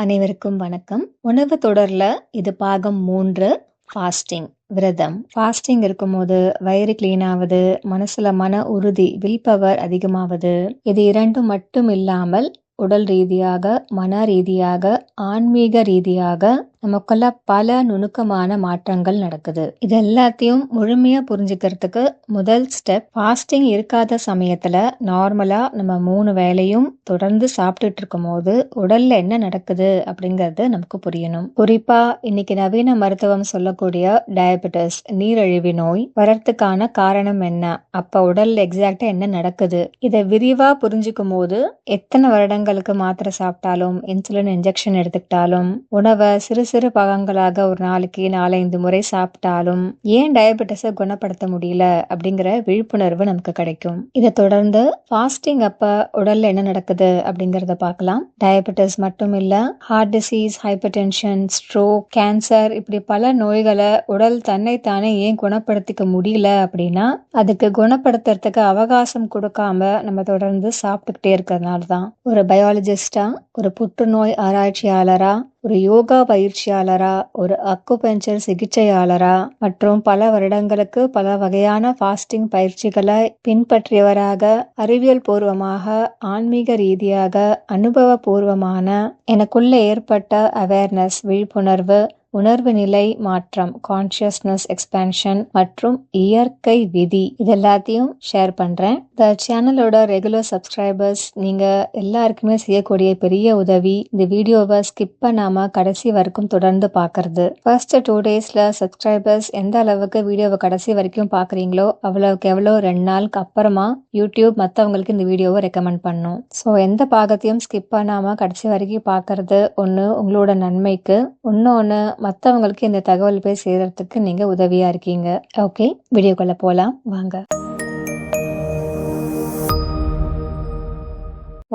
அனைவருக்கும் வணக்கம். உணவு தொடர்ல இது பாகம் 3 ஃபாஸ்டிங் விரதம். ஃபாஸ்டிங் இருக்கும்போது வயிறு கிளீன் ஆவது, மனசுல மன உறுதி வில் பவர் அதிகமாவது. இது இரண்டும் மட்டும் இல்லாமல் உடல் ரீதியாக, மன ரீதியாக, ஆன்மீக ரீதியாக நமக்குள்ள பல நுணுக்கமான மாற்றங்கள் நடக்குது. இது எல்லாத்தையும் முழுமையா புரிஞ்சுக்கிறதுக்கு முதல் ஸ்டெப், ஃபாஸ்டிங் இருக்காத சமயத்துல நார்மலா நம்ம 3 வேளையும் தொடர்ந்து சாப்பிட்டுட்டு இருக்கும் போது உடல்ல என்ன நடக்குது அப்படிங்கறது நமக்கு புரியணும். குறிப்பா இன்னைக்கு நவீன மருத்துவம் சொல்லக்கூடிய டயபெட்டிஸ், நீரிழிவு நோய் வரத்துக்கான காரணம் என்ன, அப்ப உடல்ல எக்ஸாக்டா என்ன நடக்குது, இதை விரிவா புரிஞ்சுக்கும் போது எத்தனை வருடங்களுக்கு மாத்திரை சாப்பிட்டாலும், இன்சுலின் இன்ஜெக்ஷன் எடுத்துக்கிட்டாலும், உணவை சிறு சிறு பாகங்களாக ஒரு நாளைக்கு 4-5 முறை சாப்பிட்டாலும் ஏன் டயபெட்டிஸை குணப்படுத்த முடியல அப்படிங்கிற விழிப்புணர்வு நமக்கு கிடைக்கும். இதை தொடர்ந்து ஃபாஸ்டிங் அப்ப உடல்ல என்ன நடக்குது அப்படிங்கறத பார்க்கலாம். டயபெட்டிஸ் மட்டும் இல்ல, heart disease, hypertension, stroke, cancer, இப்படி பல நோய்களை உடல் தன்னைத்தானே ஏன் குணப்படுத்திக்க முடியல அப்படின்னா அதுக்கு குணப்படுத்துறதுக்கு அவகாசம் கொடுக்காம நம்ம தொடர்ந்து சாப்பிட்டுக்கிட்டே இருக்கிறதுனால தான். ஒரு பயாலஜிஸ்டா, ஒரு புற்றுநோய் ஆராய்ச்சியாளரா, ஒரு யோகா பயிற்சியாளரா, ஒரு அக்குபஞ்சர் சிகிச்சையாளரா மற்றும் பல வருடங்களுக்கு பல வகையான ஃபாஸ்டிங் பயிற்சிகளை பின்பற்றியவராக, அறிவியல் பூர்வமாக, ஆன்மீக ரீதியாக, அனுபவ பூர்வமான எனக்குள்ள ஏற்பட்ட அவேர்னஸ், விழிப்புணர்வு, உணர்வு நிலை மாற்றம், கான்சியஸ்னஸ் எக்ஸ்பேன்ஷன் மற்றும் இயற்கை விதி, இது எல்லாத்தையும் ஷேர் பண்றேன். இந்த சேனலோட ரெகுலர் சப்ஸ்கிரைபர்ஸ் நீங்க எல்லாருக்குமே செய்யக்கூடிய பெரிய உதவி இந்த வீடியோவை ஸ்கிப் பண்ணாம கடைசி வரைக்கும் தொடர்ந்து பாக்குறது. ஃபர்ஸ்ட் 2 டேஸ்ல சப்ஸ்கிரைபர்ஸ் எந்த அளவுக்கு வீடியோவை கடைசி வரைக்கும் பாக்குறீங்களோ அவ்வளவுக்கு எவ்வளோ 2 நாளுக்கு அப்புறமா யூடியூப் மற்றவங்களுக்கு இந்த வீடியோவை ரெக்கமெண்ட் பண்ணும். ஸோ எந்த பாகத்தையும் ஸ்கிப் பண்ணாம கடைசி வரைக்கும் பாக்குறது ஒன்று உங்களோட நன்மைக்கு, இன்னொன்று மற்றவங்களுக்கு இந்த தகவல் போய் சேர்றதுக்கு நீங்க உதவியா இருக்கீங்க. ஓகே, வீடியோக்குள்ள போலாம் வாங்க.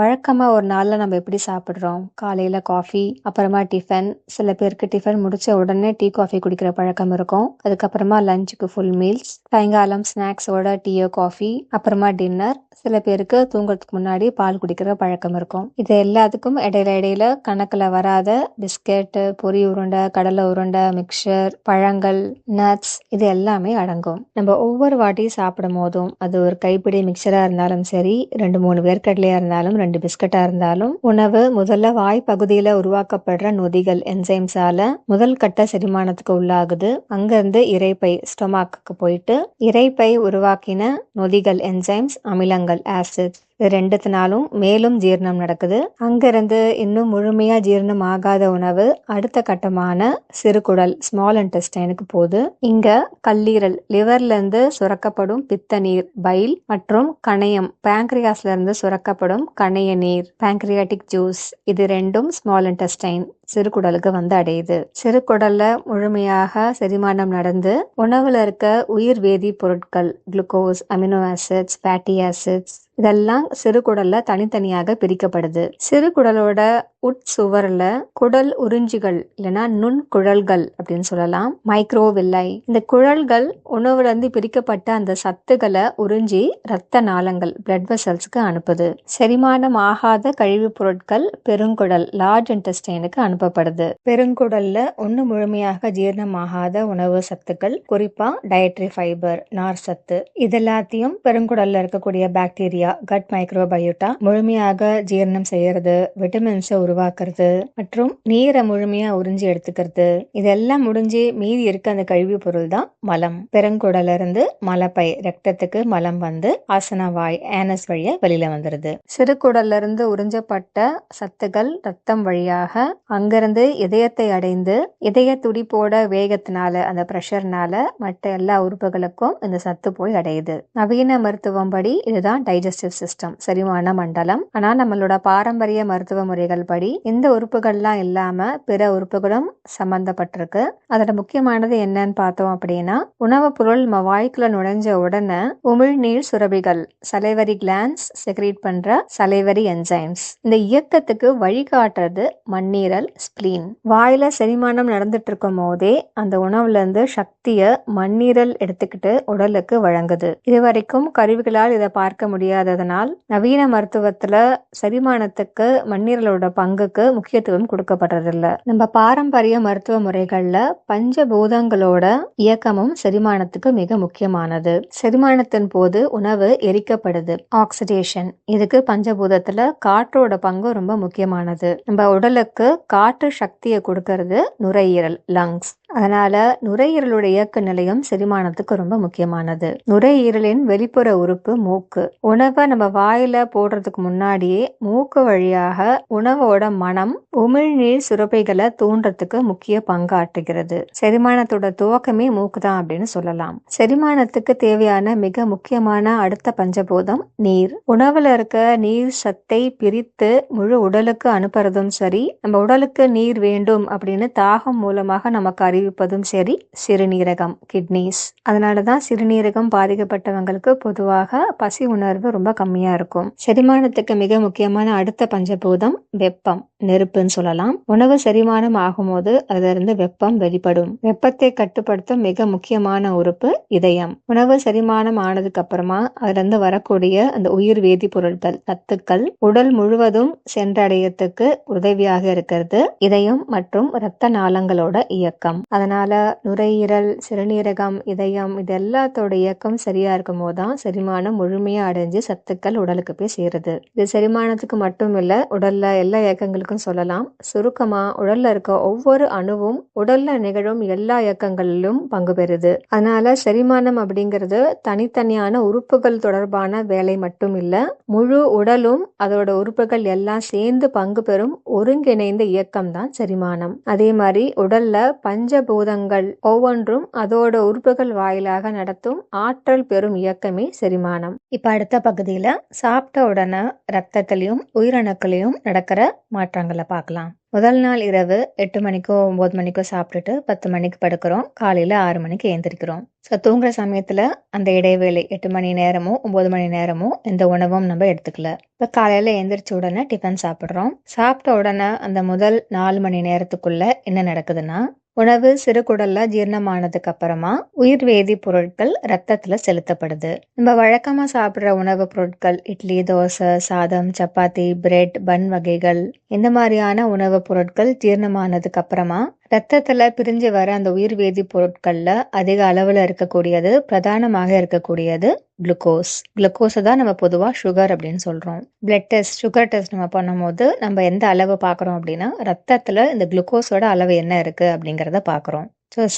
வழக்கமா ஒரு நாள்ல நம்ம எப்படி சாப்பிடுறோம்? காலையில காஃபி, அப்புறமா டிஃபன். சில பேருக்கு டிஃபன் முடிச்ச உடனே டீ காஃபி குடிக்கிற பழக்கம் இருக்கும். அதுக்கப்புறமா லஞ்சுக்கு ஃபுல் மீல்ஸ், சாயங்காலம் ஸ்நாக்ஸோட டீயோ காஃபி, அப்புறமா டின்னர். சில பேருக்கு தூங்குறதுக்கு முன்னாடி பால் குடிக்கிற பழக்கம் இருக்கும். இது எல்லாத்துக்கும் இடையில கணக்குல வராத பிஸ்கெட், பொரி உருண்டை, கடலை உருண்டை, மிக்சர், பழங்கள், நட்ஸ், இது எல்லாமே அடங்கும். நம்ம ஒவ்வொரு வாட்டி சாப்பிடும் போதும் அது ஒரு கைப்பிடி மிக்சரா இருந்தாலும் சரி, 2-3 வேர்க்கடலையா இருந்தாலும், 2 பிஸ்கட்டா இருந்தாலும், உணவு முதல்ல வாய் பகுதியில உருவாக்கப்படுற நொதிகள் என்சைம்ஸால முதல் கட்ட செரிமானத்துக்கு உள்ளாகுது. அங்கிருந்து இரைப்பை ஸ்டொமாக்கு போயிட்டு இரைப்பை உருவாக்கின நொதிகள் என்சைம்ஸ், அமிலங்கள் ஆசிட்ஸ், இது 2த்தினாலும் மேலும் ஜீரணம் நடக்குது. அங்கிருந்து இன்னும் முழுமையா ஜீரணம் ஆகாத உணவு அடுத்த கட்டமான சிறுகுடல் ஸ்மால் இன்டெஸ்டைனுக்கு போகுது. இங்க கல்லீரல் லிவர்ல இருந்து சுரக்கப்படும் பித்த நீர் பைல் மற்றும் கணையம் பேங்க்ரியாஸ்ல இருந்து சுரக்கப்படும் கணைய நீர் பேங்க்ரியாட்டிக் ஜூஸ், இது 2ம் ஸ்மால் இன்டெஸ்டைன் சிறுகுடலுக்கு வந்து அடையுது. சிறுகுடல்ல முழுமையாக செரிமானம் நடந்து உணவுல இருக்க உயிர் வேதி பொருட்கள் glucose, amino acids, fatty acids, இதெல்லாம் சிறுகுடல்ல தனித்தனியாக பிரிக்கப்படுது. சிறுகுடலோட உட்சுவர்ல குடல் உறிஞ்சிகள் இல்லைன்னா நுண்குழல்கள் அப்படின்னு சொல்லலாம், மைக்ரோவில்லை. இந்த குழல்கள் உணவுல இருந்து பிரிக்கப்பட்ட அந்த சத்துக்களை உறிஞ்சி ரத்த நாளங்கள் பிளட் வெசல்ஸ்க்கு அனுப்புது. செரிமானம் ஆகாத கழிவுப் பொருட்கள் பெருங்குடல் லார்ஜ் இன்டெஸ்டைனுக்கு அனுப்பப்படுது. பெருங்குடல்ல ஒண்ணு முழுமையாக ஜீரணமாகாத உணவு சத்துக்கள், குறிப்பா டயட்ரி ஃபைபர், நார் சத்து, இதெல்லாத்தையும் பெருங்குடல்ல இருக்கக்கூடிய பாக்டீரியா, கட் மைக்ரோபயோட்டா முழுமையாக ஜீரணம் செய்யறது, விட்டமின்ஸை உருவாக்குறது மற்றும் நீரை முழுமையா உறிஞ்சி எடுத்துக்கிறது. இதெல்லாம் முடிஞ்சு மீதி இருக்க அந்த கழிவு பொருள் தான் மலம். பெருங்குடல இருந்து மலப்பை ரத்தத்துக்கு மலம் வந்து ஆசனவாய் ஆனஸ் வழியா வெளியில வந்துருது. சிறுகுடல்ல இருந்து உறிஞ்சப்பட்ட சத்துக்கள் ரத்தம் வழியாக அங்கிருந்து இதயத்தை அடைந்து இதய துடிப்போட வேகத்தினால, அந்த பிரஷர்னால மற்ற எல்லா உறுப்புகளுக்கும் இந்த சத்து போய் அடையுது. நவீன மருத்துவம் படி இதுதான் டைஜஸ்டிவ் சிஸ்டம், செரிமான மண்டலம். ஆனா நம்மளோட பாரம்பரிய மருத்துவ முறைகள் படி இந்த உறுப்புகள்லாம் இல்லாம பிற உறுப்புகளும் சம்பந்தப்பட்டிருக்கு. அதோட முக்கியமானது என்னன்னு பார்த்தோம் அப்படின்னா, உணவு பொருள் நம்ம வாய்க்குள்ள நுழைஞ்ச உடனே உமிழ்நீர் சுரபிகள் சலைவரி கிளான்ஸ் செக்ரீட் பண்ற சலைவரி என்சைம்ஸ், இந்த இயக்கத்துக்கு வழிகாட்டுறது மண்ணீரல் ஸ்பிளீன். வாயில செரிமானம் நடந்துட்டு இருக்கும் போதே அந்த உணவுல இருந்து சக்திய மண்ணீரல் எடுத்துக்கிட்டு உடலுக்கு வழங்குது. இதுவரைக்கும் கருவிகளால் இதை பார்க்க முடியாததனால் நவீன மருத்துவத்துல செரிமானத்துக்கு மண்ணீரலோட பங்கு பங்குக்கு முக்கியத்துவம் கொடுக்கப்படுறதில்ல. நம்ம பாரம்பரிய மருத்துவ முறைகள்ல பஞ்சபூதங்களோட இயக்கமும் செரிமானத்துக்கு மிக முக்கியமானது. செரிமானத்தின் போது உணவு எரிக்கப்படுது, ஆக்சிடேஷன். இதுக்கு பஞ்சபூதத்துல காற்றோட பங்கு ரொம்ப முக்கியமானது. நம்ம உடலுக்கு காற்று சக்தியை கொடுக்கறது நுரையீரல், லங்ஸ். அதனால நுரையீரலோட இயக்க நிலையம் செரிமானத்துக்கு ரொம்ப முக்கியமானது. நுரையீரலின் வெளிப்புற உறுப்பு மூக்கு. உணவை நம்ம வாயில போடுறதுக்கு முன்னாடியே மூக்கு வழியாக உணவோட மனம் உமிழ்நீர் சுரப்பைகளை தூண்டுறதுக்கு முக்கிய பங்காற்றுகிறது. செரிமானத்தோட துவக்கமே மூக்கு தான் அப்படின்னு சொல்லலாம். செரிமானத்துக்கு தேவையான மிக முக்கியமான அடுத்த பஞ்சபூதம் நீர். உணவுல இருக்க நீர் சத்தை பிரித்து முழு உடலுக்கு அனுப்புறதும் சரி, நம்ம உடலுக்கு நீர் வேண்டும் அப்படின்னு தாகம் மூலமாக நமக்கு அறிவிப்பதும் சரி, சிறுநீரகம், கிட்னிஸ். அதனாலதான் சிறுநீரகம் பாதிக்கப்பட்டவங்களுக்கு பொதுவாக பசி உணர்வு ரொம்ப கம்மியா இருக்கும். செரிமானத்துக்கு மிக முக்கியமான அடுத்த பஞ்சபூதம் வெப்பம், நெருப்புன்னு சொல்லலாம். உணவு செரிமானம் ஆகும்போது அதுல இருந்து வெப்பம் வெளிப்படும். வெப்பத்தை கட்டுப்படுத்தும் மிக முக்கியமான உறுப்பு இதயம். உணவு செரிமானம் ஆனதுக்கு அப்புறமா அதுல இருந்து வரக்கூடிய அந்த உயிர் வேதிப்பொருட்கள், சத்துக்கள் உடல் முழுவதும் சென்றடையத்துக்கு உதவியாக இருக்கிறது இதயம் மற்றும் இரத்த நாளங்களோட இயக்கம். அதனால நுரையீரல், சிறுநீரகம், இதயம் இது எல்லாத்தோட இயக்கம் சரியா இருக்கும் போதுதான் செரிமானம் முழுமையா அடைஞ்சு சத்துக்கள் உடலுக்கு போய் சேருது. இது செரிமானத்துக்கு மட்டும் இல்ல, உடல்ல எல்லா இயக்கங்களுக்கும் சொல்லலாம். சுருக்கமா உடல்ல இருக்க ஒவ்வொரு அணுவும் உடல்ல நிகழும் எல்லா இயக்கங்களிலும் பங்கு பெறுது. அதனால செரிமானம் அப்படிங்கிறது தனித்தனியான உறுப்புகள் தொடர்பான வேலை மட்டும் இல்ல, முழு உடலும் அதோட உறுப்புகள் எல்லாம் சேர்ந்து பங்கு பெறும் ஒருங்கிணைந்த இயக்கம் தான் செரிமானம். அதே மாதிரி உடல்ல பஞ்சபூதங்கள் ஒவ்வொன்றும் அதோட உறுப்புகள் வாயிலாக நடத்தும் ஆற்றல் பெறும் இயக்கமே செரிமானம். இப்ப அடுத்த பகுதியில சாப்பிட்ட உடனே ரத்தத்திலையும் உயிரணுக்களையும் நடக்கிற மாற்றங்களை பார்க்கலாம். முதல் நாள் இரவு 8 மணிக்கோ 9 மணிக்கோ சாப்பிட்டுட்டு 10 மணிக்கு படுக்கிறோம். காலையில 6 மணிக்கு எழுந்திரிக்கிறோம். தூங்குற சமயத்துல அந்த இடைவேளை 8 மணி நேரமோ 9 மணி நேரமோ எந்த உணவும் நம்ம எடுத்துக்கல. இப்ப காலையில எந்திரிச்ச உடனே டிஃபன் சாப்பிடுறோம். சாப்பிட்ட உடனே அந்த முதல் 4 மணி நேரத்துக்குள்ள என்ன நடக்குதுன்னா, உணவு சிறுகுடல்ல ஜீரணமானதுக்கு அப்புறமா உயிர் வேதி பொருட்கள் ரத்தத்துல செலுத்தப்படுது. நம்ம வழக்கமா சாப்பிடுற உணவு பொருட்கள் இட்லி, தோசை, சாதம், சப்பாத்தி, பிரெட், பன் வகைகள் இந்த மாதிரியான உணவு பொருட்கள் ஜீரணமானதுக்கு அப்புறமா ரத்தத்துல பிரிஞ்சு வர அந்த உயிர் வேதி பொருட்கள்ல அதிக அளவுல இருக்கக்கூடியது, பிரதானமாக இருக்கக்கூடியது குளுக்கோஸ். குளுக்கோஸை தான் நம்ம பொதுவா சுகர் அப்படின்னு சொல்றோம். பிளட் டெஸ்ட், சுகர் டெஸ்ட் நம்ம பண்ணும்போது நம்ம எந்த அளவு பாக்குறோம் அப்படின்னா, ரத்தத்துல இந்த குளுக்கோஸோட அளவு என்ன இருக்கு அப்படிங்கறத பாக்குறோம்.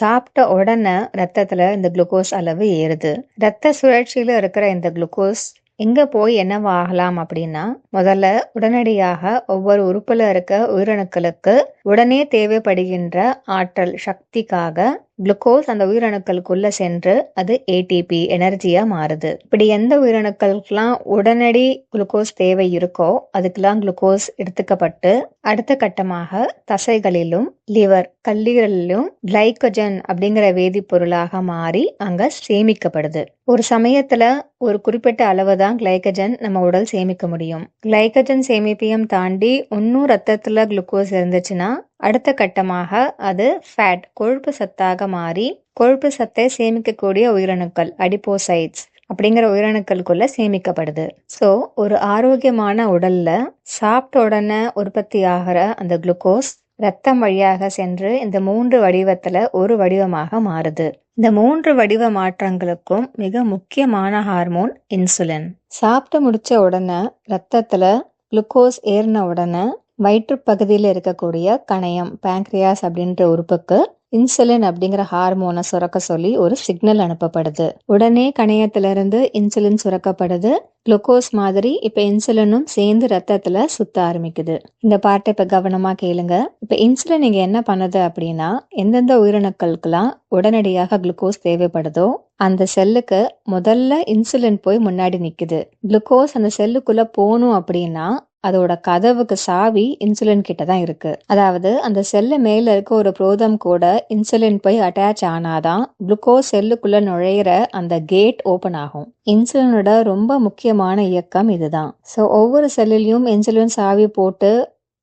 சாப்பிட்ட உடனே ரத்தத்துல இந்த குளுக்கோஸ் அளவு ஏறுது. ரத்த சுழற்சியில இருக்கிற இந்த குளுக்கோஸ் எங்க போய் என்னவா ஆகலாம் அப்படின்னா, முதல்ல உடனடியாக ஒவ்வொரு உறுப்புல இருக்க உயிரணுக்களுக்கு உடனே தேவைப்படுகின்ற ஆற்றல் சக்திக்காக குளுக்கோஸ் அந்த உயிரணுக்களுக்குள்ள சென்று அது ஏடிபி எனர்ஜியா மாறுது. இப்படி எந்த உயிரணுக்களுக்கெல்லாம் உடனடி குளுக்கோஸ் தேவை இருக்கோ அதுக்கெல்லாம் குளுக்கோஸ் எடுத்துக்கப்பட்டு அடுத்த கட்டமாக தசைகளிலும் லிவர், கல்லீரலிலும் கிளைக்கோஜன் அப்படிங்கிற வேதிப்பொருளாக மாறி அங்க சேமிக்கப்படுது. ஒரு சமயத்துல ஒரு குறிப்பிட்ட அளவு தான் கிளைக்கோஜன் நம்ம உடல் சேமிக்க முடியும். கிளைக்கோஜன் சேமிப்பையும் தாண்டி இன்னும் ரத்தத்துல குளுக்கோஸ் இருந்துச்சுன்னா அடுத்த கட்டமாக அது ஃபேட், கொழுப்பு சத்தாக மாறி கொழுப்பு சத்தை சேமிக்கக்கூடிய உயிரணுக்கள் அடிப்போசைட்ஸ் அப்படிங்கிற உயிரணுக்களுக்குள்ள சேமிக்கப்படுது. ஸோ ஒரு ஆரோக்கியமான உடல்ல சாப்பிட்ட உடனே உற்பத்தி ஆகிற அந்த குளுக்கோஸ் ரத்தம் வழியாக சென்று இந்த 3 வடிவத்துல ஒரு வடிவமாக மாறுது. இந்த 3 வடிவ மாற்றங்களுக்கும் மிக முக்கியமான ஹார்மோன் இன்சுலின். சாப்பிட்டு முடிச்ச உடனே ரத்தத்துல குளுக்கோஸ் ஏறின உடனே வயிற்று பகுதியில் இருக்கக்கூடிய கணையம், பேங்க்ரியாஸ் அப்படின்ற உறுப்புக்கு இன்சுலின் அப்படிங்கிற ஹார்மோனை சுரக்க சொல்லி ஒரு சிக்னல் அனுப்பப்படுது. உடனே கணையத்திலிருந்து இன்சுலின் சுரக்கப்படுது. குளுக்கோஸ் மாதிரி இப்ப இன்சுலினும் சேர்ந்து ரத்தத்துல சுத்த ஆரம்பிக்குது. இந்த பார்ட்டை இப்ப கவனமா கேளுங்க. இப்ப இன்சுலின் இங்க என்ன பண்ணுது அப்படின்னா, எந்தெந்த உயிரணுக்களுக்கெல்லாம் உடனடியாக குளுக்கோஸ் தேவைப்படுதோ அந்த செல்லுக்கு முதல்ல இன்சுலின் போய் முன்னாடி நிக்குது. குளுக்கோஸ் அந்த செல்லுக்குள்ள போகணும் அப்படின்னா அதோட கதவுக்கு சாவி இன்சுலின் கிட்ட தான் இருக்கு. அதாவது அந்த செல்லு மேல இருக்க ஒரு புரோதம் கூட இன்சுலின் போய் அட்டாச் ஆனாதான் குளுக்கோஸ் செல்லுக்குள்ள நுழையிற அந்த கேட் ஓபன் ஆகும். இன்சுலினோட ரொம்ப முக்கியமான இயக்கம் இதுதான். ஸோ ஒவ்வொரு செல்லிலையும் இன்சுலின் சாவி போட்டு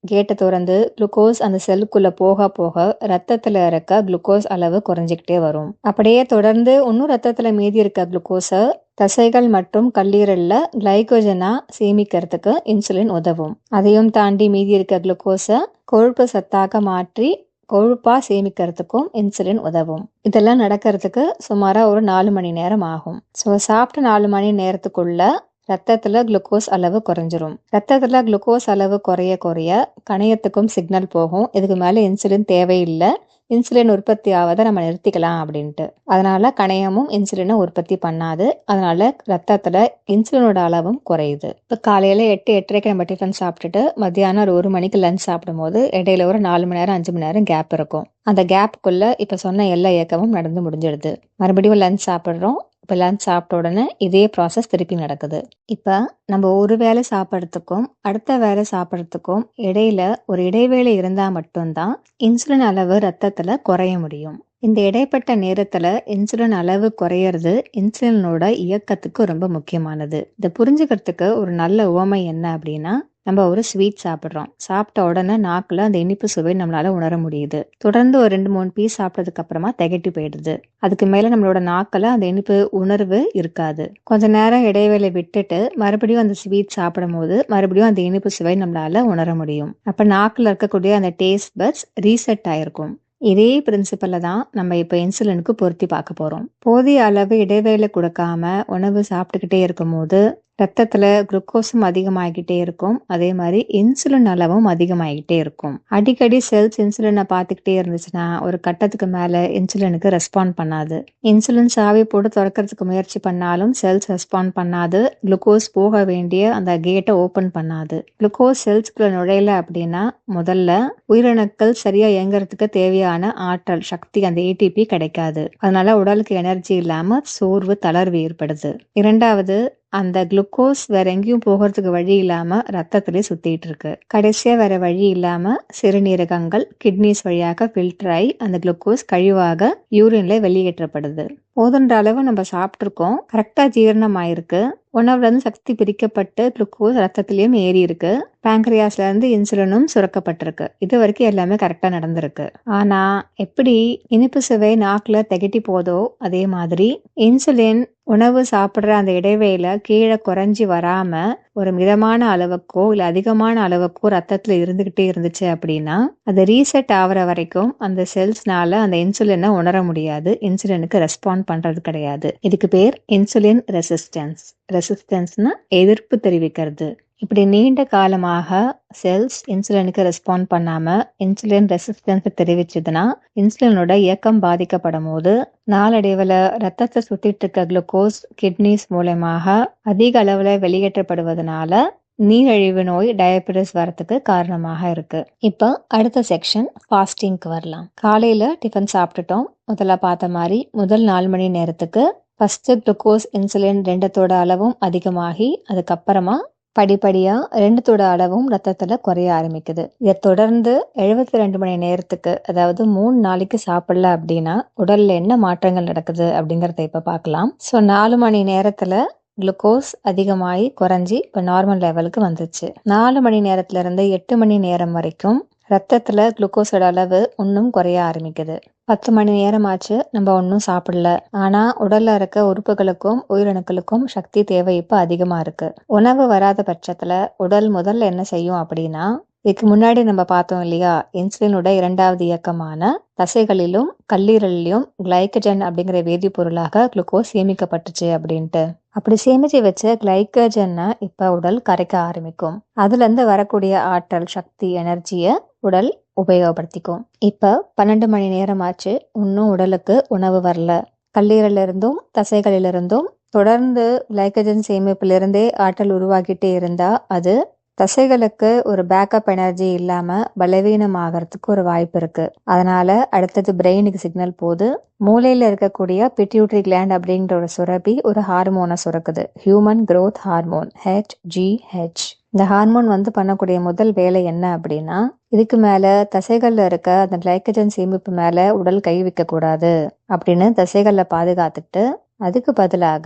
கேட்டை திறந்து குளுக்கோஸ் அந்த செல்லுக்குள்ள போக போக ரத்தத்துல இருக்க குளுக்கோஸ் அளவு குறைஞ்சிக்கிட்டே வரும். அப்படியே தொடர்ந்து இன்னும் ரத்தத்துல மீதி இருக்க குளுக்கோஸை தசைகள் மற்றும் கல்லீரல்ல கிளைகோஜனா சேமிக்கிறதுக்கு இன்சுலின் உதவும். அதையும் தாண்டி மீதி இருக்க குளுக்கோஸை கொழுப்பு சத்தாக மாற்றி கொழுப்பா சேமிக்கிறதுக்கும் இன்சுலின் உதவும். இதெல்லாம் நடக்கிறதுக்கு சுமாரா ஒரு 4 மணி நேரம் ஆகும். ஸோ சாப்பிட்ட 4 மணி நேரத்துக்குள்ள ரத்தத்துல குளுக்கோஸ் அளவு குறைஞ்சிரும். ரத்தத்துல குளுக்கோஸ் அளவு குறைய குறைய கணையத்துக்கும் சிக்னல் போகும், இதுக்கு மேல இன்சுலின் தேவையில்லை, இன்சுலின் உற்பத்தி ஆவதை நம்ம நிறுத்திக்கலாம் அப்படின்ட்டு. அதனால கணையமும் இன்சுலினை உற்பத்தி பண்ணாது. அதனால ரத்தத்துல இன்சுலினோட அளவும் குறையுது. இப்போ காலையில 8-8:30 நம்ம டிஃபன் சாப்பிட்டுட்டு மத்தியானம் ஒரு 1 மணிக்கு லஞ்ச் சாப்பிடும்போது இடையில ஒரு 4 மணி நேரம் 5 மணி நேரம் கேப் இருக்கும். அந்த கேப்புக்குள்ள இப்ப சொன்ன எல்லா இயக்கமும் நடந்து முடிஞ்சிடுது. மறுபடியும் லஞ்ச் சாப்பிட்றோம். இப்போ லஞ்ச் சாப்பிட்ட உடனே இதே ப்ராசஸ் திருப்பி நடக்குது. இப்போ நம்ம ஒரு வேளை சாப்பிட்றதுக்கும் அடுத்த வேளை சாப்பிட்றதுக்கும் இடையில ஒரு இடைவேளை இருந்தால் மட்டும்தான் இன்சுலின் அளவு ரத்தத்தில் குறைய முடியும். இந்த இடைப்பட்ட நேரத்துல இன்சுலின் அளவு குறையிறது இன்சுலினோட இயக்கத்துக்கு ரொம்ப முக்கியமானது. இதை புரிஞ்சுக்கிறதுக்கு ஒரு நல்ல உவமை என்ன அப்படின்னா, நம்ம ஒரு ஸ்வீட் சாப்பிட்றோம். சாப்பிட்ட உடனே நாக்குல அந்த இனிப்பு சுவை நம்மளால உணர முடியுது. தொடர்ந்து ஒரு 2-3 பீஸ் சாப்பிட்டதுக்கு அப்புறமா திகட்டி போயிடுது. அதுக்கு மேல நம்மளோட நாக்குல அந்த இனிப்பு உணர்வு இருக்காது. கொஞ்ச நேரம் இடைவேளை விட்டுட்டு மறுபடியும் அந்த ஸ்வீட் சாப்பிடும் போது மறுபடியும் அந்த இனிப்பு சுவை நம்மளால உணர முடியும். அப்ப நாக்குல இருக்கக்கூடிய அந்த டேஸ்ட் பட்ஸ் ரீசெட் ஆயிருக்கும். இதே பிரின்சிபலை தான் நம்ம இப்போ இன்சுலினுக்கு பொருத்தி பார்க்க போறோம். போதிய அளவு இடைவேளை கொடுக்காம உணவு சாப்பிட்டுக்கிட்டே இருக்கும் போது ரத்தத்துல குளுக்கோஸும் அதிகமாகிக்கிட்டே இருக்கும், அதே மாதிரி இன்சுலின் அளவும் அதிகமாகிக்கிட்டே இருக்கும். அடிக்கடி செல்ஸ் இன்சுலினை பார்த்துக்கிட்டே இருந்துச்சுன்னா ஒரு கட்டத்துக்கு மேல இன்சுலினுக்கு ரெஸ்பாண்ட் பண்ணாது. இன்சுலின் சாவி போட்டு திறக்கிறதுக்கு முயற்சி பண்ணாலும் செல்ஸ் ரெஸ்பாண்ட் பண்ணாது. குளுக்கோஸ் போக வேண்டிய அந்த கேட்டை ஓபன் பண்ணாது. குளுக்கோஸ் செல்ஸ்குள்ள நுழையல அப்படின்னா முதல்ல உயிரணுக்கள் சரியா இயங்குறதுக்கு தேவையான ஆற்றல் சக்தி அந்த ஏடிபி கிடைக்காது. அதனால உடலுக்கு எனர்ஜி இல்லாம சோர்வு தளர்வு ஏற்படுது. இரண்டாவது, அந்த குளுக்கோஸ் வேற எங்கேயும் போகிறதுக்கு வழி இல்லாம ரத்தத்திலே சுத்திட்டு இருக்கு. கடைசியா வேற வழி இல்லாம சிறுநீரகங்கள் கிட்னிஸ் வழியாக ஃபில்டர் ஆகி அந்த குளுக்கோஸ் கழிவாக யூரின்ல வெளியேற்றப்படுது. போதுன்ற அளவு நம்ம சாப்பிட்ருக்கோம், கரெக்டா ஜீரணம் ஆயிருக்கு. உணவுல இருந்து சக்தி பிரிக்கப்பட்டு குளுக்கோஸ் ரத்தத்திலயும் ஏறி இருக்கு. பேங்க்ரியாஸ்ல இருந்து இன்சுலினும் சுரக்கப்பட்டிருக்கு. இது வரைக்கும் எல்லாமே கரெக்டா நடந்திருக்கு. ஆனா எப்படி இனிப்பு சுவை நாக்குல திகட்டி போதோ அதே மாதிரி இன்சுலின் உணவு சாப்பிடுற அந்த இடைவேளை கீழே குறைஞ்சி வராம ஒரு மிதமான அளவுக்கோ இல்ல அதிகமான அளவுக்கோ ரத்தத்துல இருந்துகிட்டே இருந்துச்சு அப்படின்னா அது ரீசெட் ஆகுற வரைக்கும் அந்த செல்ஸ்னால அந்த இன்சுலினை உணர முடியாது, இன்சுலினுக்கு ரெஸ்பாண்ட் பண்றது கிடையாது. இதுக்கு பேர் இன்சுலின் ரெசிஸ்டன்ஸ். ரெசிஸ்டன்ஸ்னா எதிர்ப்பு தெரிவிக்கிறது. இப்படி நீண்ட காலமாக செல்ஸ் இன்சுலினுக்கு ரெஸ்பாண்ட் பண்ணாம இன்சுலின் ரெசிஸ்டன்ஸ் தெரிவிச்சதுன்னா இன்சுலினோட இயக்கம் பாதிக்கப்படும் போது நாளடைவுல ரத்தத்தை சுத்திட்டு இருக்க குளுக்கோஸ் கிட்னிஸ் மூலமாக அதிக அளவுல வெளியேற்றப்படுவதனால நீரிழிவு நோய் டயபெட்டிஸ் வரத்துக்கு காரணமாக இருக்கு. இப்போ அடுத்த செக்ஷன் ஃபாஸ்டிங்க்கு வரலாம். காலையில டிஃபன் சாப்பிட்டுட்டோம். முதல்ல பார்த்த மாதிரி முதல் 4 மணி நேரத்துக்கு ஃபர்ஸ்ட் குளுக்கோஸ் இன்சுலின் ரெண்டத்தோட அளவும் அதிகமாகி அதுக்கப்புறமா படிப்படியா ரெண்டுத்தோட அளவும் ரத்தத்துல குறைய ஆரம்பிக்குது. இதை தொடர்ந்து 72 மணி நேரத்துக்கு, அதாவது 3 நாளைக்கு சாப்பிடல அப்படின்னா உடல்ல என்ன மாற்றங்கள் நடக்குது அப்படிங்கறத இப்ப பார்க்கலாம். ஸோ 4 மணி நேரத்துல குளுக்கோஸ் அதிகமாகி குறைஞ்சி இப்ப நார்மல் லெவலுக்கு வந்துச்சு. 4 மணி நேரத்துல இருந்து 8 மணி நேரம் வரைக்கும் ரத்தத்துல குளுக்கோஸோட அளவு இன்னும் குறைய ஆரம்பிக்குது. 10 மணி நேரம் ஆச்சு, நம்ம ஒன்றும் சாப்பிடல. ஆனா உடல்ல இருக்க உறுப்புகளுக்கும் உயிரணுக்களுக்கும் சக்தி தேவை இப்ப அதிகமா இருக்கு. உணவு வராத பட்சத்துல உடல் முதல்ல என்ன செய்யும் அப்படின்னா, இதுக்கு முன்னாடி நம்ம பார்த்தோம் இல்லையா, இன்சுலினோட இரண்டாவது இயக்கமான தசைகளிலும் கல்லீரலிலும் கிளைக்கஜன் அப்படிங்கிற வேதிப்பொருளாக குளுக்கோஸ் சேமிக்கப்பட்டுச்சு அப்படின்ட்டு. அப்படி சேமிச்சு வச்ச கிளைக்கஜனை இப்ப உடல் கரைக்க ஆரம்பிக்கும். அதுல இருந்து வரக்கூடிய ஆற்றல் சக்தி எனர்ஜியை உடல் உபயோகப்படுத்திக்கும். இப்ப 12 மணி நேரம் ஆச்சு, இன்னும் உடலுக்கு உணவு வரல. கல்லீரல இருந்தும் தசைகளிலிருந்தும் தொடர்ந்து கிளைக்கஜன் சேமிப்பிலிருந்தே ஆற்றல் உருவாக்கிட்டே இருந்தா அது தசைகளுக்கு ஒரு பேக்கப் எனர்ஜி இல்லாம பலவீனமாகறதுக்கு ஒரு வாய்ப்பு இருக்கு. அதனால அடுத்தது பிரெயினுக்கு சிக்னல் போது மூளையில இருக்கக்கூடிய பிட்யூட்டரி கிளாண்ட் அப்படிங்கிற ஒரு சுரப்பி ஒரு ஹார்மோனை சுரக்குது, ஹியூமன் growth ஹார்மோன் HGH. இந்த ஹார்மோன் பண்ணக்கூடிய முதல் வேலை என்ன அப்படின்னா, இதுக்கு மேல தசைகள்ல இருக்க அந்த கிளைக்கஜன் சேமிப்பு மேல உடல் கை வைக்க கூடாது அப்படின்னு தசைகள்ல பாதுகாத்துட்டு அதுக்கு பதிலாக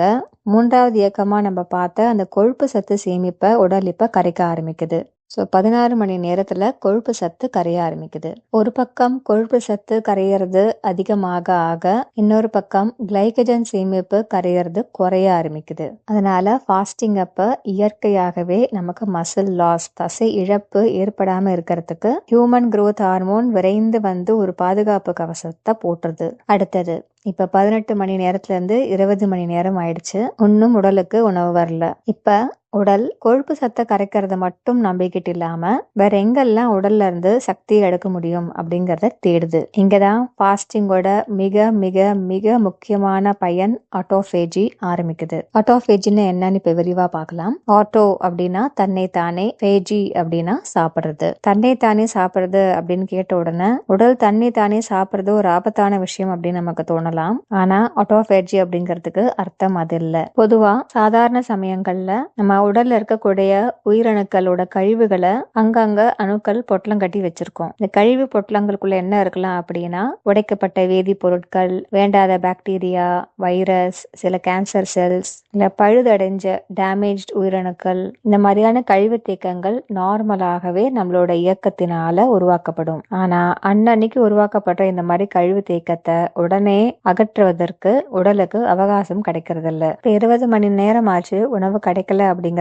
3வது இயக்கமா நம்ம பார்த்த அந்த கொழுப்பு சத்து சேமிப்பை உடல் இப்ப கரைக்க ஆரம்பிக்குது. ஸோ 16 மணி நேரத்துல கொழுப்பு சத்து கரைய ஆரம்பிக்குது. ஒரு பக்கம் கொழுப்பு சத்து கரையிறது அதிகமாக ஆக இன்னொரு பக்கம் கிளைகஜன் சேமிப்பு கரையிறது குறைய ஆரம்பிக்குது. அதனால ஃபாஸ்டிங் அப்ப இயற்கையாகவே நமக்கு மசில் லாஸ், தசை இழப்பு ஏற்படாம இருக்கிறதுக்கு ஹியூமன் growth ஹார்மோன் விரைந்து வந்து ஒரு பாதுகாப்பு கவசத்தை போட்டுருது. அடுத்தது இப்ப 18 மணி நேரத்துல இருந்து 20 மணி நேரம் ஆயிடுச்சு. இன்னும் உடலுக்கு உணவு வரல. இப்ப உடல் கொழுப்பு சத்தை கரைக்கிறத மட்டும் நம்பிக்கிட்டு இல்லாம வேற எங்கெல்லாம் உடல்ல இருந்து சக்தியை எடுக்க முடியும் அப்படிங்கறத தேடுது. இங்கதான் ஃபாஸ்டிங்கோட மிக மிக மிக முக்கியமான பயன் ஆட்டோஃபேஜி ஆரம்பிக்குது. ஆட்டோஃபேஜின்னு என்னன்னு இப்ப விரிவா பார்க்கலாம். ஆட்டோ அப்படின்னா தன்னை தானே, ஃபேஜி அப்படின்னா சாப்பிடுறது. தன்னை தானே சாப்பிடுறது அப்படின்னு கேட்ட உடனே உடல் தன்னை தானே சாப்பிடுறது ஒரு ஆபத்தான விஷயம் அப்படின்னு நமக்கு தோணலாம். ஆனா ஆட்டோஃபேஜி அப்படிங்கிறதுக்கு அர்த்தம் அது இல்ல. பொதுவா சாதாரண சமயங்கள்ல நம்ம உடல்ல இருக்கக்கூடிய உயிரணுக்களோட கழிவுகளை அங்கங்க அணுக்கள் பொட்டலம் கட்டி வச்சிருக்கோம். இந்த கழிவு பொட்டலங்களுக்குள்ள என்ன இருக்கலாம் அப்படின்னா உடைக்கப்பட்ட வேதிப்பொருட்கள், வேண்டாத பாக்டீரியா, வைரஸ், சில கேன்சர் செல்ஸ், இல்ல பழுதடைஞ்ச டேமேஜ் உயிரணுக்கள், இந்த மாதிரியான கழிவு தேக்கங்கள் நார்மலாகவே நம்மளோட இயக்கத்தினால உருவாக்கப்படும். ஆனா அன்னன்னைக்கு உருவாக்கப்படுற இந்த மாதிரி கழிவு தேக்கத்தை உடனே அகற்றுவதற்கு உடலுக்கு அவகாசம் கிடைக்கிறது இல்ல. 20 மணி நேரம் ஆச்சு உணவு கிடைக்கல அப்படிங்கிறப்போ